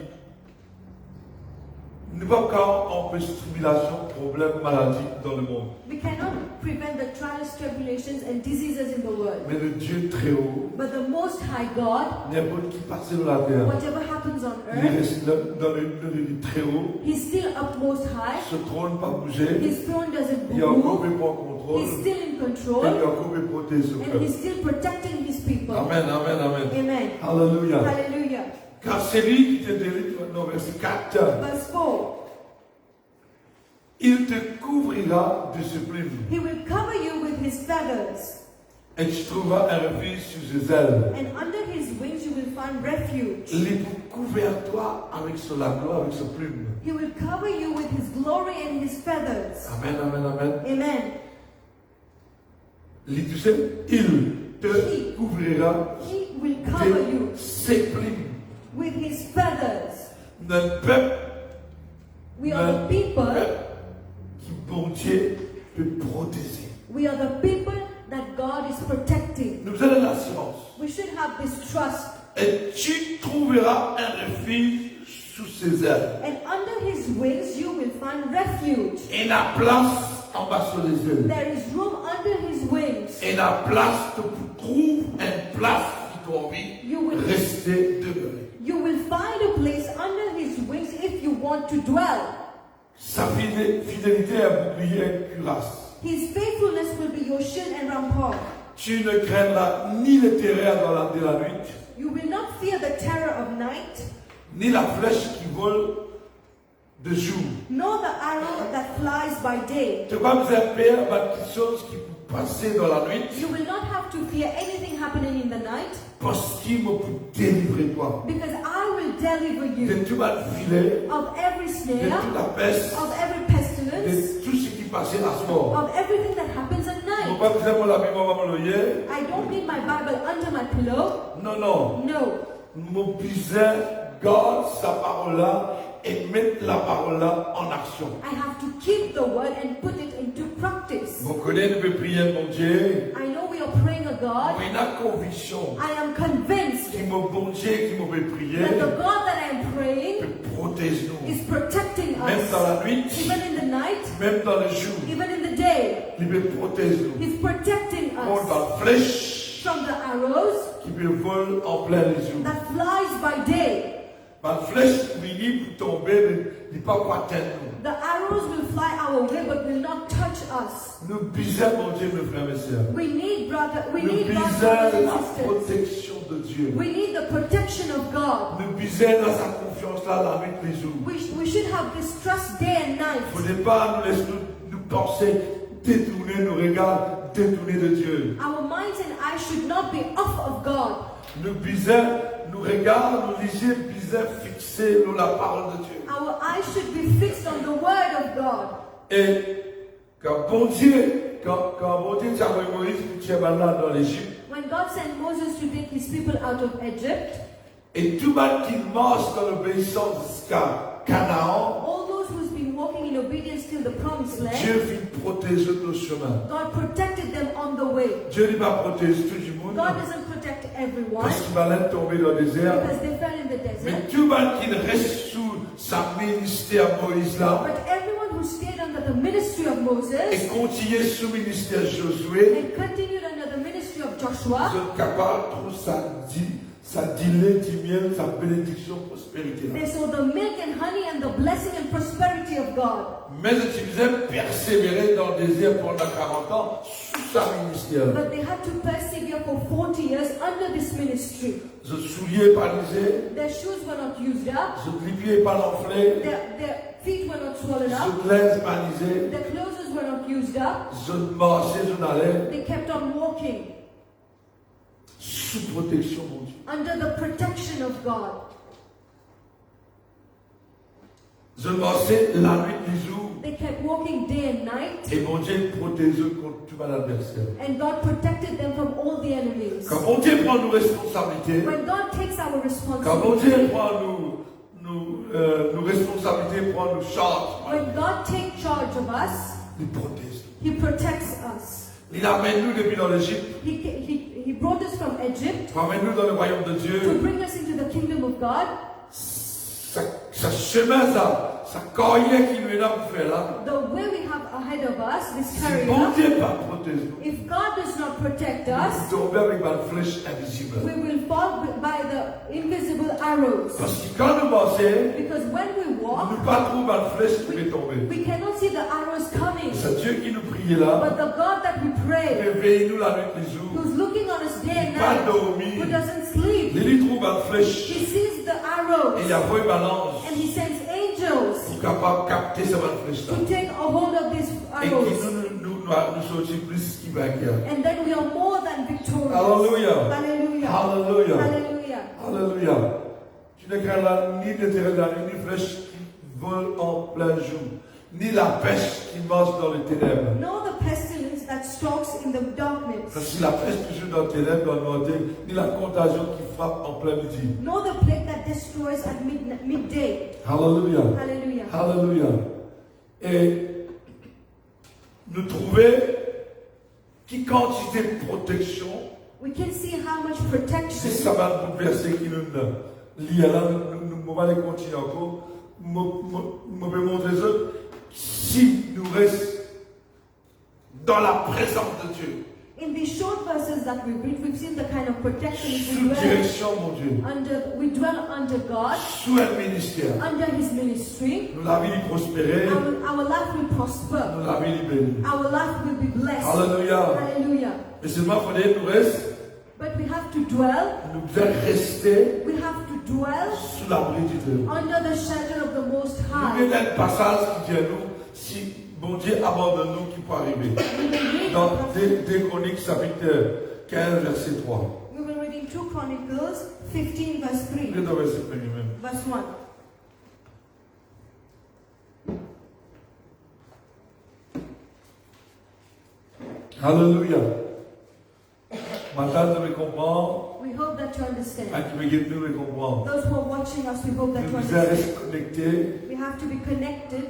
ne va pas empêcher tribulation, problème, maladie dans le monde. We cannot prevent the trials, tribulations, and diseases in the world. Mais le Dieu très haut, But the Most High God, n'importe qui passe sur la terre, whatever happens on il earth, reste dans le très haut, He's still up most high. ce trône pas bouger, His throne doesn't il y a encore move. un bon contrôle, He's still in et il y a control. encore un protection. And He's still protecting His people. Amen, amen, amen. Amen. Alléluia. Hallelujah. Car c'est lui qui te délivre, dans verset 4, Verse 4. il te couvrira de ses plumes, He will cover you with His feathers. et tu trouveras un refuge sous ses ailes. And under His wings you will find refuge. Il vous couvre-toi avec la gloire, avec sa plume. He will cover you with His glory and His feathers. Amen, amen, amen. Amen. Tu sais, il te couvrira He will cover you de ses plumes. with His feathers. Notre peuple, We are the people. qui bon Dieu peut protéger. We are the people that God is protecting. Nous avons l'assurance. We should have this trust. Et tu trouveras un refuge sous ses ailes. And under His wings you will find refuge. Et la place en bas sur les ailes. There is room under His wings. Et la place te trouve une place qui t'a envie You will, rester demeuré. you will find a place under His wings if you want to dwell. Sa fidélité est un bouclier et une cuirasse. His faithfulness will be your shield and rampart. Tu ne craindras ni le terreur de la nuit, You will not fear the terror of night, ni la flèche qui vole de jour. nor the arrow that flies by day. Tu vas me faire peur par quelque chose qui peut passer dans la nuit You will not have to fear anything happening in the night parce qu'il m'a pu délivrer toi because I will deliver de you tout le filet, of every de snare, toute la peste, of every pestilence, de tout ce qui passait à ce moment. of everything that happens at Mon night. pas dire mon ami, mon maman, I don't need my Bible under my pillow. non, non. No. Mon besoin, garde sa parole-là et mettre la parole-là en action. I have to keep the word and put it into practice. Vous connaissez, nous pouvons prier, mon Dieu. I know we are praying a God. Mais la conviction I am convinced qui mon bon Dieu, qui m'a fait prier, that the God that I am praying protège-nous. is protecting Même us. dans la nuit, Even in the night, même dans le jour, even in the day, il me protège-nous. He's protecting Contre us la flèche from the arrows qui me vole en plein les jours. that flies by day. Ma flèche finit pour tomber, il ne pas pour atteindre nous. The arrows will fly our way but will not touch us. Nous bisons, mon Dieu, mes frères et sœurs. We need Nous God's bisons brothers and la sisters. protection de Dieu. We need the protection of God. Nous bisons dans sa confiance là, la nuit, les jours. We should have this trust day and Il ne night. faudrait pas nous laisser nous penser, détourner nos regards, détourner de Dieu. Our minds and eyes should not be off of God. Nous bisons, nous regardons, nous lisons, bisons fixés sur la parole de Dieu. Our eyes should be fixed on the word of God. Et quand bon Dieu, quand bon Dieu a envoyé Moïse pour tirer là dans l'Égypte, When God sent Moses to take his people out of Egypt, et tout le monde qui marche dans l'obéissance jusqu'à Canaan, all those who's been walking in obedience till the promised land, Dieu fit protéger nos chemins. God protected them on the way. Dieu ne va protéger tout le monde God doesn't protect everyone parce qu'il va les tomber dans le désert. because they fell in the Mais desert. tout le monde qui reste sous sa ministère Moïse là, But everyone who stayed under the ministry of et Moses continue sous le ministère Josué, and continued under the ministry of Joshua, sont capables de trouver sa dilée du miel, sa bénédiction, prospérité. they saw the milk and honey and the blessing and prosperity of God. Mais ils faisaient persévérer dans le désert pendant 40 ans sous sa ministère. But they had to persevere for 40 years under this ministry. Je souliers pas lisé, Their shoes were not used up, je lipier pas l'enflé, their feet were not swallowed up, je laisse pas lisé, their clothes were not used up. je marchais, je n'allais They kept on walking sous protection, mon Dieu. under the protection of God. Je marchais la nuit, les jours, They kept walking day and night, et mon Dieu protégeait contre tout mal adversaire. and God protected them from all the enemies. Quand mon Dieu prend nos responsabilités, When God takes our quand mon Dieu responsibility, prend nos responsabilités, prend nos charges, when God takes charge of us, il protège. He protects us. Il amène nous depuis dans l'Égypte, He brought us from Egypt ramène nous dans le royaume de to Dieu. bring us into the kingdom of God. Ça chemin, ça carrière qui nous est là pour faire là. The way we have ahead of us, this Si career, bon Dieu pas protège nous, if God does not protect us, nous tombons avec une flèche invisible. we will fall by the invisible arrows. Parce que quand nous marchons, Because when we walk, nous pas trouver une flèche qui va tomber. we cannot see the arrows coming. C'est Dieu qui nous prie là. But the God that we pray, Réveille-nous la nuit les jours. who's looking on us day and Il pas night, dormir. who doesn't sleep, Il lui trouve une flèche. he sees the Et arrows il a fait une balance and he sends angels pour capable capter cette flèche là. to take a hold of these Et qui arrows. nous sortir plus qui va guerre. And then we are more than victorious. Hallelujah. Hallelujah. Hallelujah. Hallelujah. Alléluia. Tu ne crains là ni l'intérêt d'année, ni flèche qui vole en plein jour, ni la pêche qui marche dans les ténèbres. Nor the pestilence that stalks in the darkness. Parce que la pêche toujours dans les ténèbres, dans le noir, ni la contagion qui frappe en plein midi. Nor the plague that destroys at midday. Alléluia. Hallelujah. Alléluia. Et nous trouver qui quantité de protection, We can see how much c'est protection. ça va nous verser qui nous lie là, nous allons continuer encore. Je vais montrer ça. Si nous restons dans la présence de Dieu, In these short verses that we read, we've seen the kind of protection sous we dwell direction, mon Dieu, we dwell under God, sous un ministère, under His ministry. nous la vie prospérer, Our life will prosper. nous la vie bénie. Our life will be blessed. Alléluia. Hallelujah. Mais seulement, il faut nous rester, But we have to dwell. nous devons rester We have to dwell sous l'abri du Dieu. under the shelter of the Most Nous High. avons un passage qui dit à nous, si Bon Dieu, abandonne-nous qui peut arriver. We will read Dans the 2 Chroniques, chapitre 15, verset 3. We will read in 2 Chronicles 15 verse 3. Le verset 1 même. Verse 1. Alléluia. Maintenant, je me comprends. We hope that you understand. Qui me guide, nous me comprend. Those who are watching us, we hope that you Nous understand. restons connectés, We have to be connected,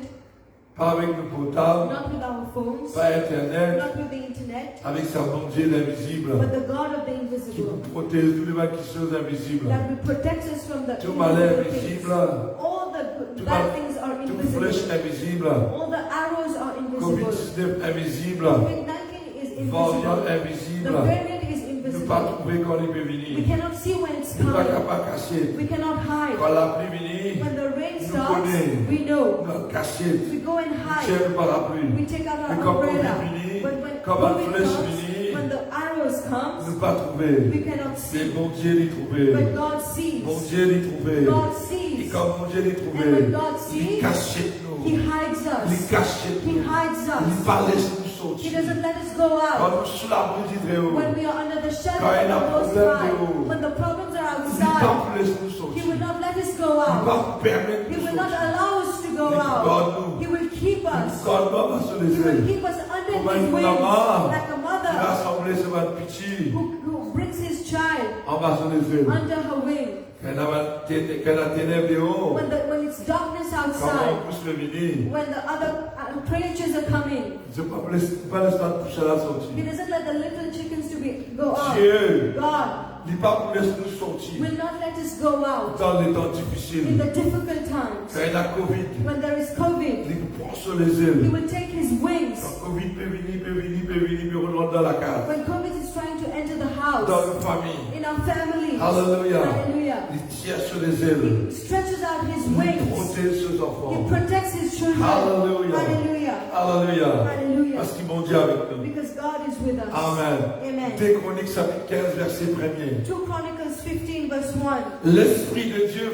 pas avec nos portables, not with our phones, pas Internet, not with the internet, avec sa bon Dieu l'invisible, but the God of the qui invisible. nous protège tous les mal qui sont invisibles. That will protect us from the Tout malheur invisible things. invisible, All the tout bad things are toute flèche invisible. invisible, All the arrows are invisible. COVID-19 invisible, COVID-19 is variant invisible. The invisible. variant is Ne invisible. pas trouver quand il peut We venir. cannot see when it's Ne pas coming. capable cacher. We cannot hide. Quand la pluie vient, When the rain nous starts, connaît. we know. nous cacher. We go and hide. Tiens le parapluie. We take out Et our quand umbrella. COVID vient, But when quand la COVID flèche comes, vient, when the arrows comes, ne pas trouver. we cannot Mais see. mon Dieu l'y trouver. But God sees. Mon Dieu l'y trouver. God Et sees. quand mon Dieu l'y And trouver, when God il sees, cachait nous. He hides Il us. cachait He nous. hides Il us. pas laisse nous He sortir. doesn't let us go out. Quand nous sous l'abri du Très-Haut, When we are under the shadow Quand il y a of the un Most problème High, dehors, when the problems are il outside, pas nous laisse nous He sortir. will not let us go Il out. va nous permettre He de will not sortir. allow us to go Il out. garde-nous. He will keep us. Quand nous va sur les He will ailes, keep us under Comme His une wings, maman like a il va mother assembler ce mal petit who brings his child en bas sur les ailes. under her wing. Quand la ténèbre dehors, When it's darkness quand outside, on pousse le venir, when the other creatures are coming, je ne pas laisser pas toucher à la He sortie. doesn't let the little chickens to go out. Dieu, God il ne pas nous laisse nous sortir will not let us go out dans les temps in difficiles. the difficult times. Quand il y a Covid, When there is COVID, il nous prend sur les He ailes. will take His wings. Quand Covid peut venir, mais on rentre dans la case. When COVID is trying to enter the Dans house, nos familles. in our families, Alléluia. hallelujah, Il tire sur les ailes. He stretches out His Il wings. protège ses enfants. He protects His children. Hallelujah. Hallelujah. Alléluia. Hallelujah. Parce qu'ils m'ont dit avec nous. Because God is with us. Amen. Amen. 2 Chroniques chapitre 15 verset 1er. 2 Chronicles 15 verse 1. L'Esprit de Dieu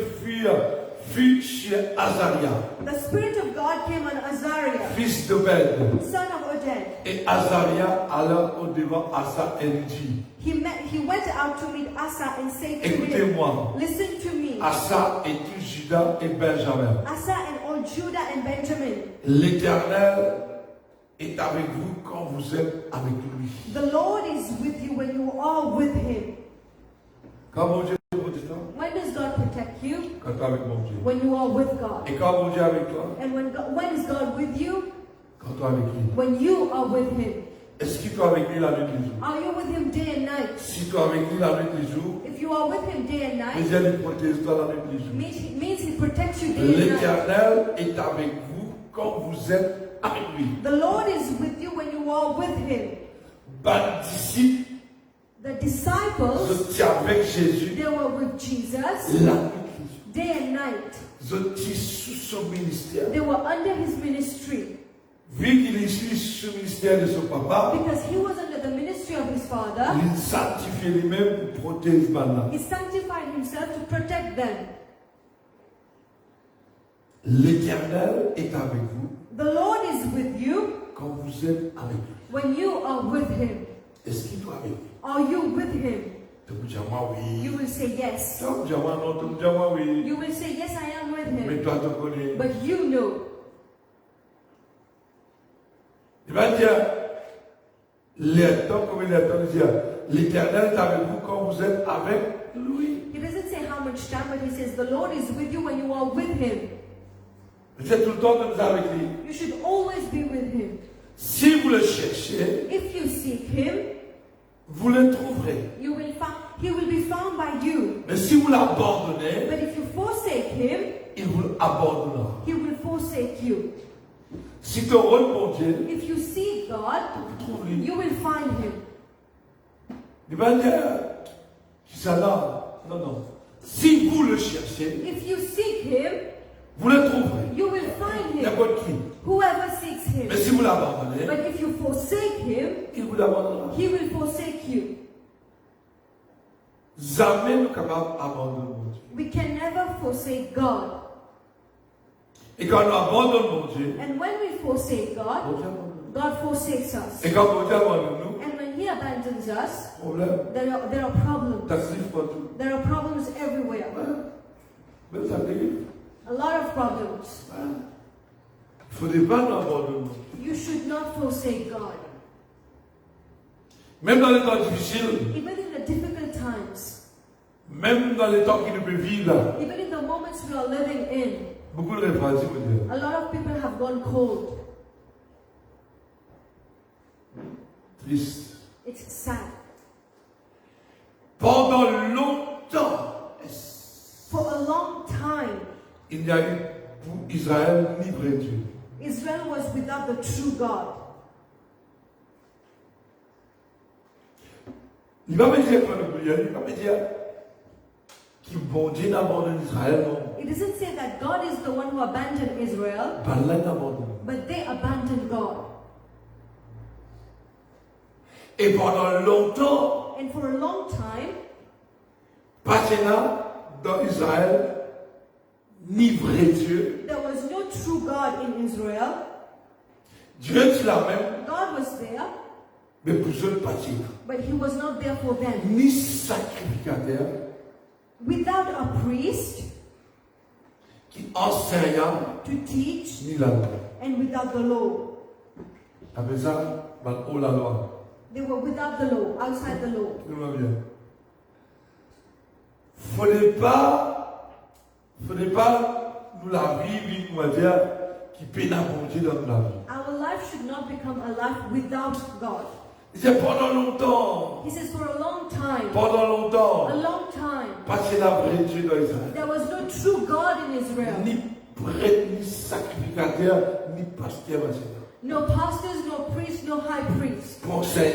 fut chez Azaria, The Spirit of God came on Azariah, fils d'Obed. son of Oded. Et Azaria alla au-devant Asa et lui dit, He went out to meet Asa and said to him, écoutez-moi, listen to me, Asa et tout Juda et Benjamin. Asa and all Judah and Benjamin. L'Éternel est avec vous quand vous êtes avec lui. The Lord is with you when you are with Him. Quand mon Dieu est protège toi, When does God protect you? quand tu es avec mon Dieu. When you are with God. Et quand mon Dieu est avec toi, And when is God with you? quand tu es avec lui. When you are with Him. Est-ce qu'il est avec lui la nuit et les jours? Are you with Him day and night? Si tu es avec lui la nuit et les jours, If you are with Him day and night, déjà il protège toi la nuit et les jours. means He protects you day and night. L'Éternel est avec vous quand vous êtes avec lui. The Lord is with you when you are with Him. Ban disciples The disciples, étaient avec Jésus they were with Jesus la nuit et les jours. day and night. Ils étaient sous son ministère. They were under His ministry. Vu qu'il est sous le ministère de son papa, Because He was under the ministry of His Father, il sanctifie lui-même pour protéger ce là. He sanctified Himself to protect them. L'Éternel est avec vous The Lord is with you quand vous êtes avec lui. when you are with Him. Est-ce qu'il doit avec vous? Are you with Him? Tu me dis moi oui. You will say yes. Tu me dis moi non, tu me dis moi oui. You will say yes, I am with Mais Him. toi tu connais. But you know. Il va dire, les temps comme il est temps de dire, l'Éternel est avec vous quand vous êtes avec lui. He doesn't say how much time, but He says the Lord is with you when you are with Him. C'est tout le temps que vous êtes avec lui. You should always be with Him. Si vous le cherchez, If you seek Him, vous le trouverez. He will be found by you. Mais si vous l'abandonnez, But if you forsake Him, il vous abandonnera. He will forsake you. Si tu rôles pour Dieu, If you seek God, tu trouves lui. you will find Him. Il va dire, ça là, non, non. Si vous le cherchez, If you seek Him, vous le trouverez. you will find Him. N'importe qui. Whoever seeks Him. Mais si vous l'abandonnez, But if you forsake Him, il vous abandonnera. He will forsake you. Jamais nous capables d'abandonner mon Dieu. We can never forsake God. Et quand on abandonne mon Dieu, And when we forsake mon God, Dieu abandonne. God forsakes us. Et quand mon Dieu abandonne nous, And when He abandons us, problème, there are problems. taxif partout. There are problems everywhere. Ouais. Même ça arrive. A lot of problems. Il ne faudrait pas nous abandonner. You should not forsake God. Même dans les temps difficiles, Even in the difficult times, même dans les temps qui nous peuvent vivre là, even in the moments we are living in, beaucoup de réfractions, mon Dieu. a lot of people have gone cold. Triste. It's sad. Pendant longtemps, For a long time, il n'y a eu pour Israël ni vrai Dieu. Israel was without the true God. Il va me dire, il va me dire que bon Dieu n'abandonne Israël, non. It doesn't say that God is the one who abandoned Israel, Par là, n'abandonne. but they abandoned God. Et pendant longtemps, And for a long time, passé là, dans Israël, ni vrai Dieu. there was no true God in Israel. Dieu est la même, God was there, mais pour ceux pas Dieu. but He was not there for them. Ni sacrificateur, Without a priest qui enseignant, to teach, ni la loi. and without the law. Avec ça, oh la loi. They were without the law, outside the law. Tout va bien. Faudrait pas nous la vivre, on va dire, qui peine à manger dans la vie. Our life should not become a life without God. Il dit pendant longtemps, He says for a long time, pendant longtemps, a long time, parce que la vraie Dieu dans Israël. there was no true God in Israel. Ni prêtre, ni sacrificateur, ni pasteur, etc. No pastors, no priests, no high priests Pour enseigner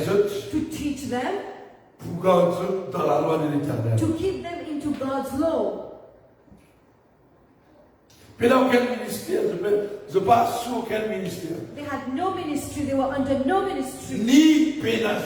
to teach them, pour garder dans la loi de l'Éternel. to keep them into God's law. Mais dans quel ministère? Je passe sur quel ministère? They had no ministry, they were under no ministry. Ni pénal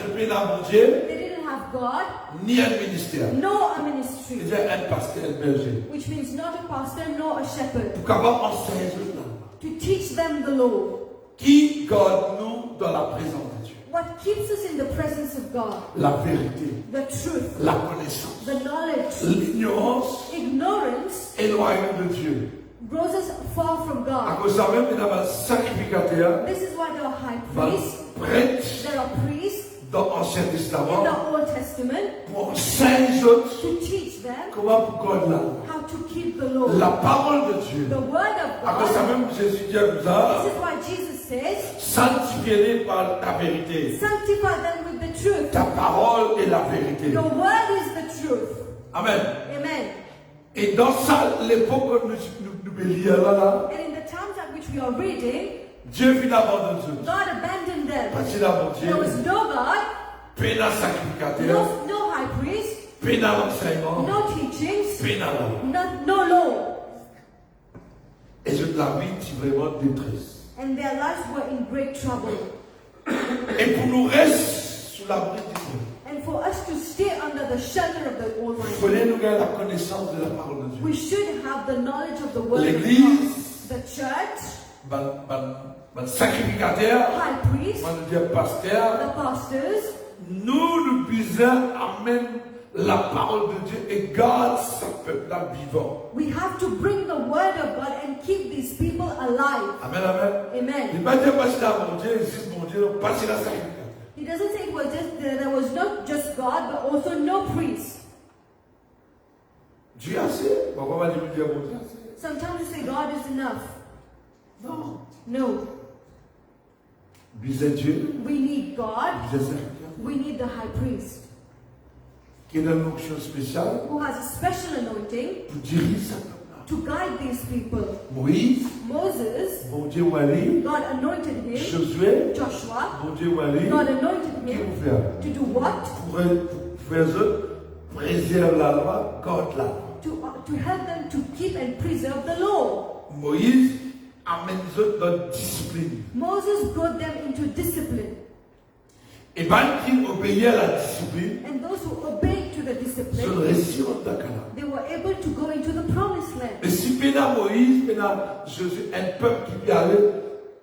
mon Dieu, They didn't have God, ni un ministère. nor a ministry, Il y a un pasteur, un berger. which means not a pastor, nor a shepherd, Pour qu'avant enseigner cela. to teach them the law. Qui garde nous dans la présence de Dieu? What keeps us in the presence of God? La vérité, The truth, la connaissance. the knowledge. L'ignorance Ignorance éloigne de Dieu. grows us far from À God. cause de ça même, il y a un sacrificateur, This is why there are high un priests, prêtre there are priests dans l'Ancien in Testament the Old Testament pour enseigner les autres to teach them comment pour garder la loi. how to keep the law. La parole de Dieu. The word À cause de ça of God. même, Jésus dit comme ça, This is why Jesus says, sanctifiez-les par ta vérité. sanctify them with the truth. Ta parole est la vérité. Your word is the truth. Amen. Amen. Et dans ça, l'époque où nous lire là, And in the times at which we are reading, Dieu vient d'abandonner tout. God abandoned them. Parce qu'il a mon There was Dieu, no God, pénal sacrificateur, no high priest, pénal enseignement, no teachings, pénal. no law. Et je la vie, c'est vraiment détresse. And their lives were in great trouble. Et pour nous rester sous l'abri de Dieu, And for us to stay under the shelter of the il Almighty, fallait nous gagner la connaissance de la parole de Dieu. we should have the knowledge of the Word of God. L'église, The church, le sacrificateur, high priest, on dire pasteur, the pastors, nous puisons amener la parole de Dieu et garde ce peuple-là vivant. we have to bring the Word of God and keep these people alive. Amen, amen. Il Amen. ne va pas dire parce qu'il a mon Dieu, existe mon Dieu, non, parce qu'il a sacrificateur. He doesn't say it was just there was not just God, but also no priest. Dieu a assez. Pourquoi on va dire mon Dieu a assez? Sometimes we say God is enough. Non. No, Bisez Dieu, we need God. bisez sacrificateur. We need the high priest Qui a une onction spéciale who has a special anointing pour diriger ce peuple-là. to guide these people. Moïse, Moses, mon Dieu Wali, God anointed him. Josué, Joshua, mon Dieu Wali, God anointed qui him vous faire? to do what? Pour faire eux, préserver la loi, garde la loi. To help them to keep and preserve the law. Moïse amène eux dans la discipline. Moses brought them into discipline. Et bien, qui obéit à la discipline, And those who obeyed to the se discipline, réussiront dans Canaan. they were able to go into the promised land. Et si pénal Moïse, pénal Jésus, un peuple qui peut aller,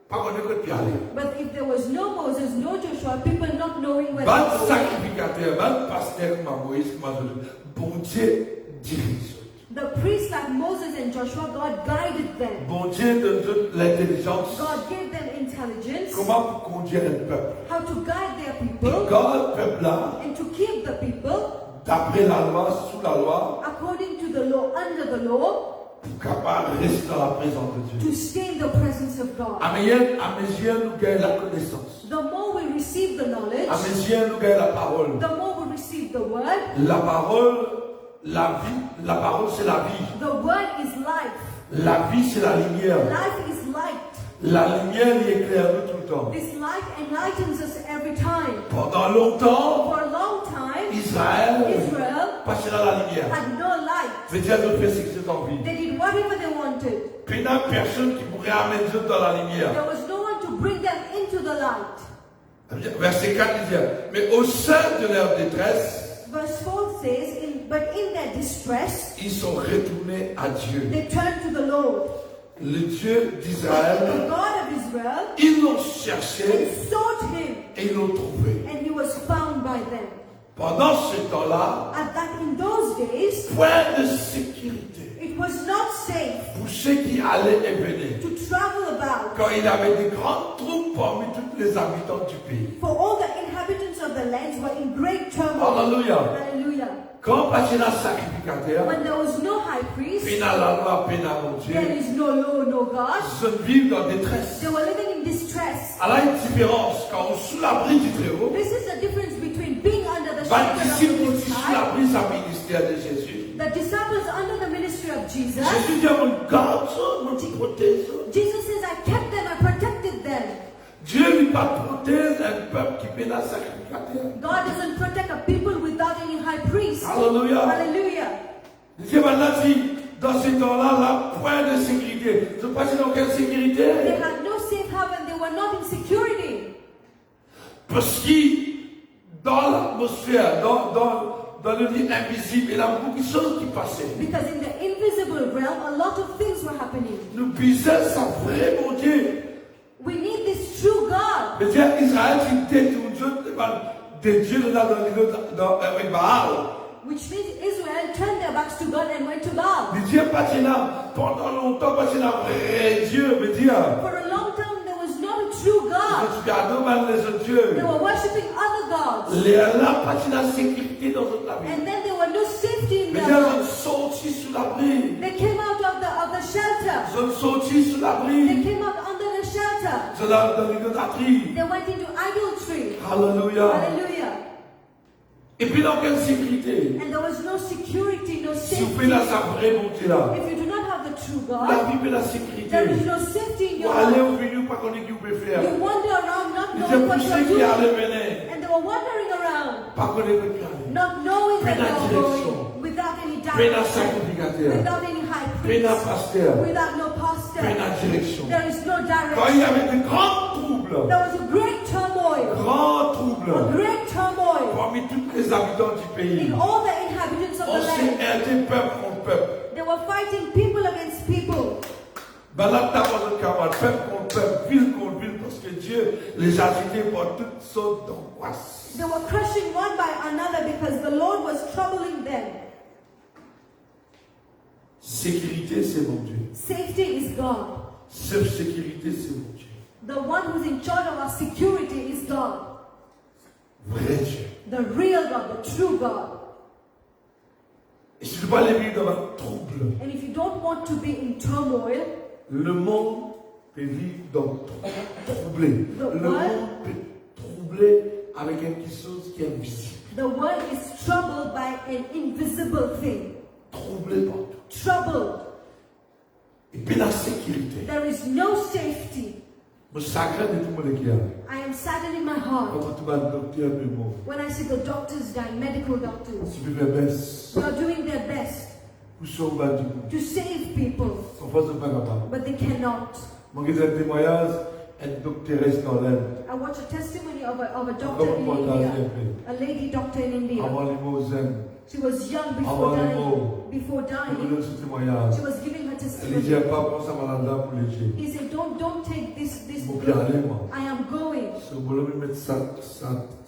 pas qu'on ne peut aller. But if there was no Moses, no Joshua, people not knowing where Ban they were going, sacrificateur, ban pasteur comme Moïse, comme Jésus, bon Dieu dirige. the priests like Moses and Joshua, God guided them. Bon Dieu donne l'intelligence. God gave them intelligence, Comment pour conduire un peuple? how to guide their people, Quand le peuple là, and to keep the people d'après la loi, sous la loi, according to the law, under the law, pour capable de rester dans la présence de Dieu. to stay in the presence of God. À mesure nous gagnons la connaissance. The more we receive the knowledge, À mesure nous gagnons la parole. the more we receive the word. La parole c'est la vie. The word is life. La vie c'est la lumière. Life is light. La lumière y éclaire nous tout le temps. This light enlightens us every time. Pendant longtemps, For a long time, Israël Israel passait dans la lumière. had no light. Veut dire notre fait ce que c'est en vie. They did whatever they wanted. Puis il n'y a personne qui pourrait amener Dieu dans la lumière. There was no one to bring them into the light. Verset 4 il dit, mais au sein de leur détresse, Verse 4 says, but in their distress, ils sont retournés à Dieu. they turned to the Lord. Le Dieu The d'Israël, God of Israel, ils l'ont cherché and sought him, et ils l'ont trouvé. and he was found by them. Pendant ce temps-là, In those days, point de sécurité it was not safe pour ceux qui allaient et venaient. to travel about. Quand il y avait des grandes troupes parmi tous les habitants du pays. For all the inhabitants of the lands were in great turmoil. Alléluia. Hallelujah. Quand passait la sacrificateur, When there was no high priest, pénal la loi, pénal mon Dieu, there is no law, no God. ils vivent dans détresse. They were living in distress. Alors, il y a une différence quand on est sous l'abri du Très-Haut. This is the difference between being under the Pas shelter of the disciple Most qui sous High. l'abri sa ministère de Jésus. The disciples under the ministry of Jesus. Jésus dit à mon garde, mon protège. Jesus says, I kept them, I protected them. Dieu lui pas protège un peuple qui fait la sacrificateur. God doesn't protect a people without any high priest. Alléluia. Hallelujah. Dieu maintenant dit, dans ce temps-là, là, point de sécurité. Je ne sais pas si dans quelle They sécurité. had no safe haven, they were not in security. Parce que dans l'atmosphère, dans le lit invisible, il y a beaucoup de choses qui passaient. Because in the invisible realm, a lot of things were happening. Nous puissions sa vraie mon Dieu. We need this true God. Le Dieu Israël qui détourne des dieux dans Baal. Which means Israel turned their backs to God and went to Baal. Le Dieu pas là pendant longtemps, pas là vrai Dieu, me dire. For a long time, there was not a true God. Tu regardes mal les autres dieux. They were worshipping other gods. Les là pas la sécurité dans notre vie. And then there were no safety in Mais their ils lives. sont sortis sous l'abri. They came out of the shelter. Ils sont sortis sous They l'abri. came out under the shelter. Ils sont dans l'idolâtrie. They went into idolatry. Alléluia. Hallelujah. Et puis dans quelle sécurité? And there was no security, no Si vous safety. faites sa vraie montée là, If you do not have the true la God, vie et la there sécurité. is no safety in Pour your aller life. au venu, pas qu'on est qui vous peut faire. You wander around not Il knowing était what pour you ceux are qui doing. allaient venir, And they were wandering around, pas qu'on est qui aller. not knowing where they Plein were direction. going, without any Plein direction, sacrificateur, without any high plein priest, pasteur, without no pastor. plein direction. There is no Quand il y direction. avait de grands troubles, There was a great turmoil, grands a troubles, great turmoil parmi tous les habitants du pays, in all the inhabitants of on the s'est land. aidé peuple contre peuple. They were fighting people against people. Ben là, t'as pas de camarade, peuple contre peuple, ville contre ville, parce que Dieu les agitait par toutes sortes d'angoisses. They were crushing one by another because the Lord was troubling them. Sécurité, c'est mon Dieu. Safety is God. Seule sécurité, c'est mon Dieu. The one who's in charge of our security is God. Vrai Dieu. The real God, the true God. Et si tu ne veux pas les vivre dans un trouble, And if you don't want to be in turmoil, le monde peut vivre dans troublé. Le monde peut troubler avec quelque chose qui est invisible. the world is troubled by an invisible thing. Troublé partout. Troubled. Et puis la sécurité. There is no safety. Le sacré de tout le monde qui a. I am saddened in my heart Quand tu vas le docteur de mots, when I see the doctors dying, medical doctors. tu peux faire baisse. They are doing their best Pour sauver du monde. to save people, Son face de pas capable. but they cannot. Mon guide de témoignage, une doctoresse dans l'Inde. I watched a testimony of a doctor Comme in moi, India, t'as a lady doctor in India. avant les mots zen, She was young avant before les dying. mots, Before je dying, vous donne ce témoignage. she was giving her Elle dit, testimony. j'ai pas pour ça malade là pour léger. He said, don't take this Mon pied drug. aller, moi. I am going. Ce boulot, me mettre ça,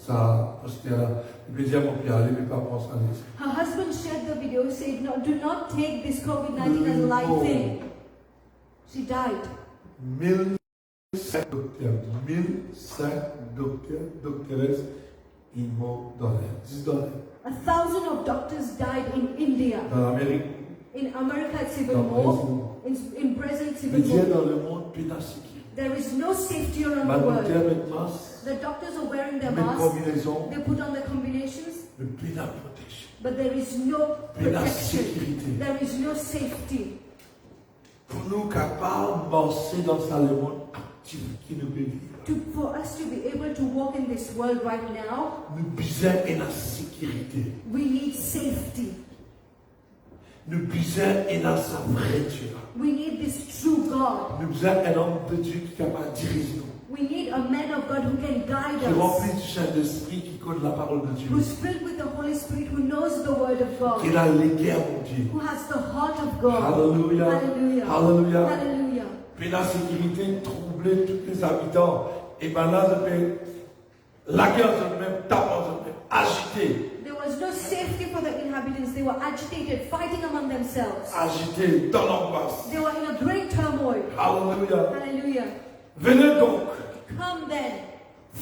parce que, il me dit à mon pied aller, mais pas pour ça. Her husband shared the video, said, no, do not take this COVID-19 as a light thing. She died. 1005 docteurs, 1005 docteurs, doctoresses, ils vont dans l'air. 10 dans l'air. 1,000 of doctors died in India. Dans l'Amérique, In America, it's even dans le more. In Brazil, it's Mais even Dieu more. dans le monde, puis dans la sécurité. There is no safety around Ma the docteur world. avec masque, The doctors are wearing their avec masks. combinaison, They put on the combinations, mais puis dans la protection. but there is no Puis dans la protection. sécurité. There is no safety. Pour nous capables de marcher dans ce monde actif qui nous peut vivre. For us to be able to walk in this world right now, Nous besoin de la sécurité. we need safety. Nous besoin de la vraie Dieu. We need this true God. Nous besoin d'un homme de Dieu qui est capable de diriger nous. We need a man of God who can guide Qui est rempli us, du Saint-Esprit qui connaît la parole de Dieu. who's filled with the Holy Spirit, who knows the Word of God, Qui est dans les guerres, mon Dieu. who has the heart of God. Alléluia. Hallelujah. Alléluia. Hallelujah. Puis la sécurité troubler tous les habitants. Et maintenant, je vais la guerre, je vais même taper, je vais agiter. There was no safety for the inhabitants. They were agitated, fighting among themselves. Agiter dans l'angoisse. They were in a great turmoil. Alléluia. Hallelujah. Venez donc, Come then,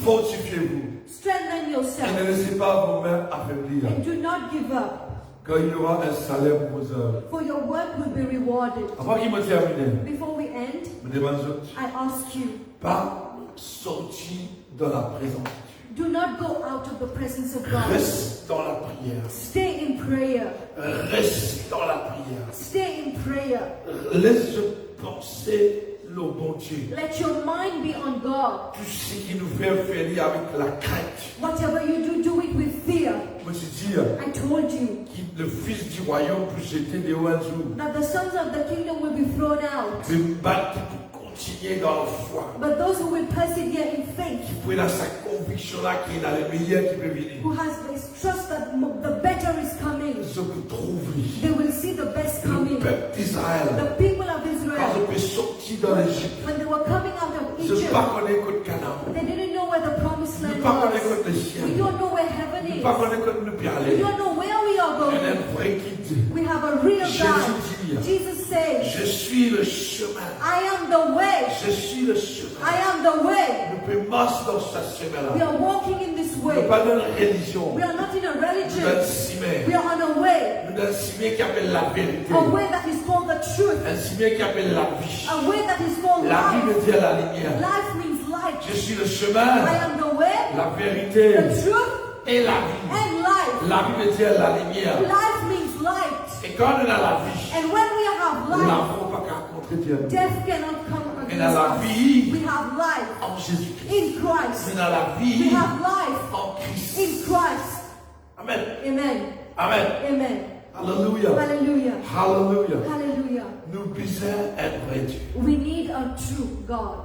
fortifiez-vous. strengthen Et yourself, ne laissez pas vos mains affaiblir. and do not give up, Quand il y aura un salaire pour vos œuvres. for your work will be rewarded. Avant qu'il me termine, Before we end, je me demande I ask you, pas sortir dans la présence de Dieu. do not go out of the presence of God. Reste dans la prière. Stay in prayer. Reste dans la prière. Stay in prayer. Laisse penser le bon Dieu. Let your mind be on God. Tout ce qui nous fait faire avec la crainte. Whatever you do, do it with fear. Je me suis dit, I told you que le fils du royaume peut jeter des hauts un jour. that the sons of the kingdom will be thrown out. Mais battre pour continuer dans la foi. But those who will persevere in faith, Qui peut dans sa conviction là qu'il est dans le meilleur qui peut venir. who has this trust that the better is coming, Ce que trouve they will see the best le coming. peuple d'Israël. The people of Quand Israel, je peux sortir dans l'Égypte, when they were coming out of je ne Egypt, pas connaître que Canaan. they didn't know where the promised Je ne land pas connaître was. que le ciel. We don't know where Je heaven ne is. pas connaître que nous peut We aller. don't know where we are On a going. un vrai guide. We have a real Jésus God. dit, Jesus says, je suis le chemin. I am the way. Je suis le chemin. I am the way. Nous pouvons marcher dans ce We chemin-là. are walking in this Nous way. pas dans la religion. We are not in a Nous dans le religion. ciment. We are on a way. Nous dans le ciment qui appelle la vérité. A way that is called the truth. Un ciment qui appelle la vie. A way that is called La vie life. veut dire la lumière. Life means light. Je suis le I chemin, am the way, la vérité the truth, et la vie. and life. La vie veut dire la lumière. Life means light. Et quand on a la vie, And when we have la life, vie pas qu'à rencontrer Dieu. death cannot come Mais against dans la us. vie We have life en Jésus-Christ. in Christ. Mais dans la We vie have life en Christ. in Christ. Amen. Amen. Amen. Amen. Alléluia. Hallelujah. Alléluia. Hallelujah. Nous besoin un vrai Dieu. We need a true God.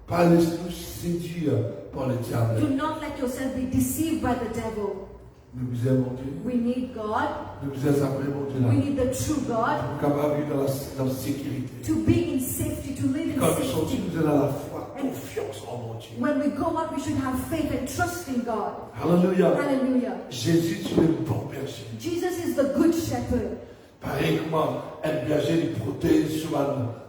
Pas laisse-nous séduire par le Do diable. not let yourself be deceived by the devil. Nous besoin mon Dieu. We need God. Nous besoin sa vraie mon Dieu là. We need the true God Pour capable de vivre dans la sécurité. to be in safety, to live in Quand nous sortons, safety. nous avons la foi, confiance en mon Dieu. When we go out, we should have faith and trust in God. Alléluia. Hallelujah. Jésus, tu es le bon berger. Jesus is the good shepherd. Pareil comment un berger il protège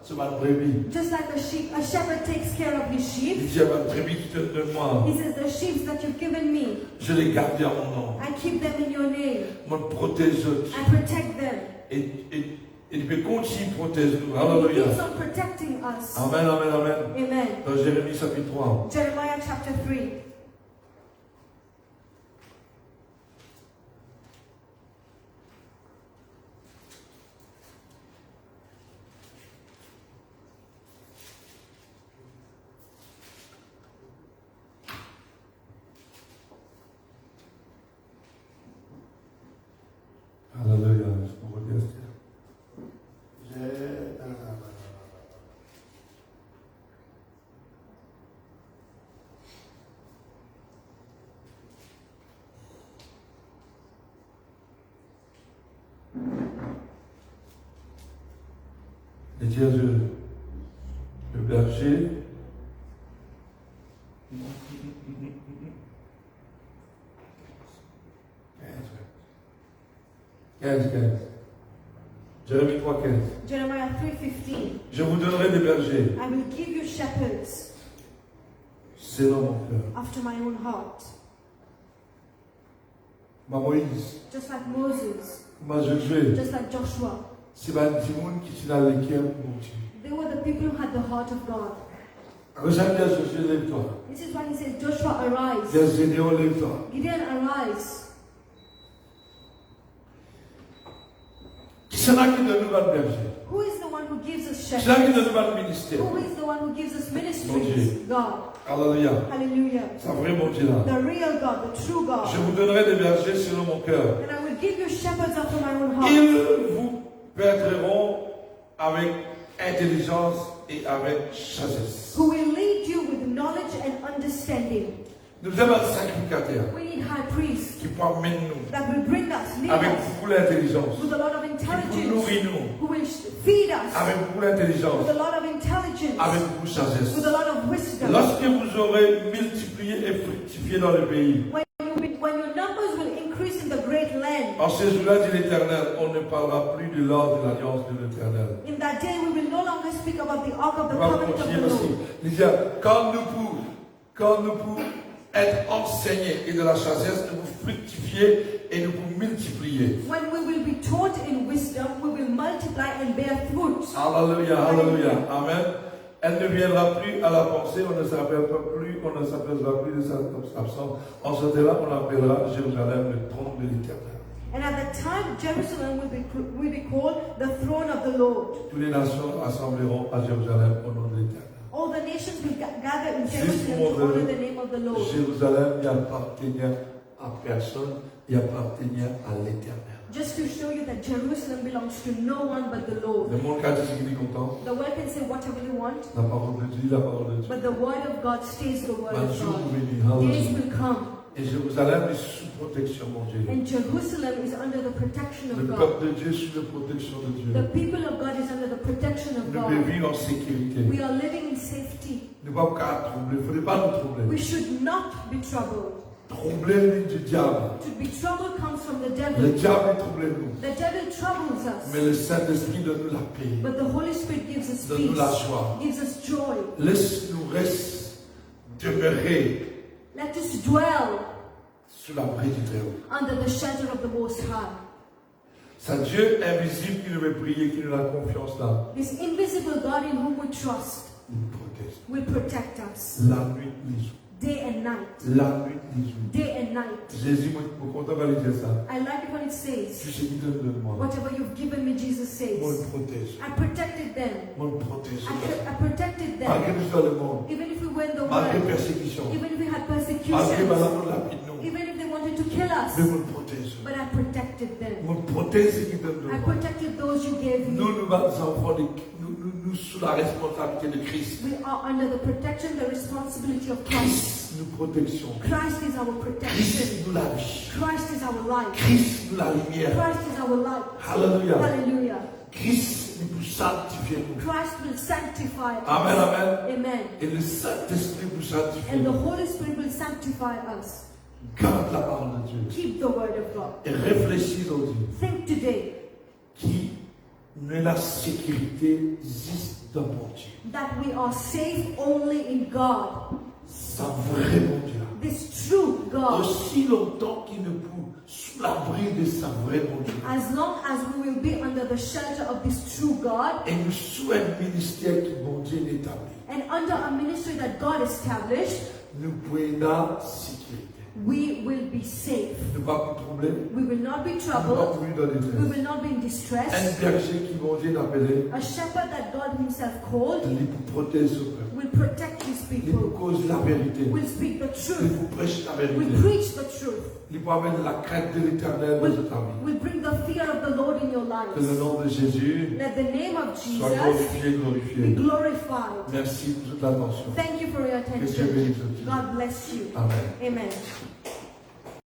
sur ma brebis. Just like a shepherd takes care of his sheep. Il dit à ma brebis qui te donne moi, He says, the sheep that you've given me, je les garde en mon nom. I keep them in your name. Je protège I protect them. et il peut continuer à protéger nous. He Alléluia. keeps on protecting us. Amen, amen, amen. Amen. Dans Jérémie chapitre 3. Jeremiah chapter 3. Alléluia. Je peux redire ça. dire le berger. 15. Jérémie 3:15. Jeremiah 3:15. Je vous donnerai des bergers I will give you shepherds selon mon cœur. after my own heart. Ma Moïse, Just like Moses, ma Josué, just like Joshua. c'est pas un petit monde qui tient l'équerre pour Dieu. They were the people who had the heart of God. Regarde bien Josué, lève-toi. This is why he says, Joshua, arise. Bien Gédéon, lève-toi. Gideon, arise. Qui sera qui donne nous un berger? Who is the one who gives us Qui sera qui shepherds? donne nous un ministère? Who is the one who gives us Mon ministries? Dieu. God. Alléluia. Hallelujah. C'est un vrai bon Dieu là. The real God, the true God. Je vous donnerai des bergers selon mon cœur. And I will give you shepherds after my own heart. Ils vous pèleront avec intelligence et avec sagesse. Who will lead you with knowledge and understanding. Nous avons un sacrificateur We need high priests qui peut amener nous that will bring us, lead avec us beaucoup d'intelligence, with a lot of qui peut intelligence. nourrir nous Who will feed us avec beaucoup d'intelligence, with a lot of intelligence. avec beaucoup de sagesse. With a lot of wisdom. Lorsque vous aurez multiplié et fructifié dans le pays, When your numbers will increase in the great land, en ce jour-là, dit l'Éternel, on ne parlera plus de l'ordre de l'alliance de l'Éternel. in that day we will no longer speak about the ark of the On va covenant of continuer the parce Lord. qu'il dit, quand nous pouvons être enseignés et de la sagesse, nous pouvons fructifier et nous pouvons multiplier. When we will be taught in wisdom, we will multiply and bear fruit. Alléluia, alléluia, amen. Elle ne viendra plus à la pensée, on ne s'apercevra plus de sa absence. En ce temps-là, on appellera Jérusalem le trône de l'Éternel. And at that time, Jerusalem will be called the throne of the Lord. Toutes les nations assembleront à Jérusalem au nom de l'Éternel. All the nations will gather in Juste Jerusalem pour to honor the name of the Lord. Jérusalem n'appartenait à personne, il appartenait à l'Éternel. Just to show you that Jerusalem belongs to no one but the Lord. Le monde a dit ce qu'il est content. The world can say whatever they want, La parole de Dieu, la parole de Dieu. but the word of God stays the word Un of jour God. venu, Days hallelujah. will come, Et Jérusalem est sous protection, mon Dieu. and Jerusalem is under the protection Le of God. peuple de Dieu est sous la protection de Dieu. The people of God is under the protection of Nous devons God. vivre en sécurité. We are living in safety. Nous ne pouvons pas troubler. Il ne faudrait pas nous troubler. We should not be troubled. Troubler vient du diable. To be troubled comes from the Le devil. diable trouble nous. The devil troubles us, Mais le Saint-Esprit donne nous la paix. but the Holy Spirit gives us Donne-nous la peace, joie. gives us joy. Laisse-nous demeurer Let us dwell sous l'abri du Très-Haut. under the shelter of the Most High. C'est un Dieu invisible qui nous veut prier, qui nous a confiance là. This invisible God in whom we trust Il nous protège. will protect us La nuit, les jours. day and night. La nuit, les jours. Day and night. Jésus, moi, je suis content quand il dit ça. I like it when it says, Tu sais qui donne de moi. whatever you've given me, Jesus Moi, says. je protège. I protected them. Moi, je protège. I protected Malgré them. tout ça, le monde. Even if we were in the Malgré world, persécution. even if we had Malgré persecutions, madame la vie de nous. even if they wanted to kill us, Mais moi, je protège. but I protected them. Moi, je protège ce qui donne de I moi. protected those you gave me. Nous, nous, enfants, nous, sous la responsabilité de Christ. We are under the protection, the responsibility of Christ. Christ, nous protection. Christ is our protection. Christ, nous la vie. Christ is our life. Christ, nous la lumière. Christ is our light. Alléluia. Hallelujah. Christ, nous sanctifie nous. Christ will sanctify us. Amen, amen. Amen. Et le Saint-Esprit nous sanctifie. And the Holy Spirit will sanctify us. Garde la parole de Dieu. Keep the word of God. Et réfléchis aujourd'hui. Think today Qui ne la sécurité existe dans mon Dieu. that we are safe only in God. Ça vrai mon Dieu. This true God. Aussi longtemps qu'il ne peut sous l'abri de sa vraie mon Dieu. As long as we will be under the shelter of this true God Et nous sous un ministère qui mon Dieu établi. and under a ministry that God established, Nous pouvons la sécurité. we will be safe. Nous ne pas plus troubler. We will not be Nous ne pas troubled. plus dans les We détresse. will not be in Un distress. berger qui mon Dieu appelé. A shepherd that God himself called Il pour protéger son peuple. will protect his Il pour people, cause la vérité. will speak the Il truth, pour prêcher la will vérité. preach the truth, Il pour amener la crainte de l'éternel dans will, notre vie. will bring the fear of the Lord in your Que le lives. nom de Jésus Let the name of soit Jesus glorifié, be glorifié. glorified. Merci pour toute l'attention. Thank you for your Que Dieu attention. bénisse. God bless you. Amen. Amen.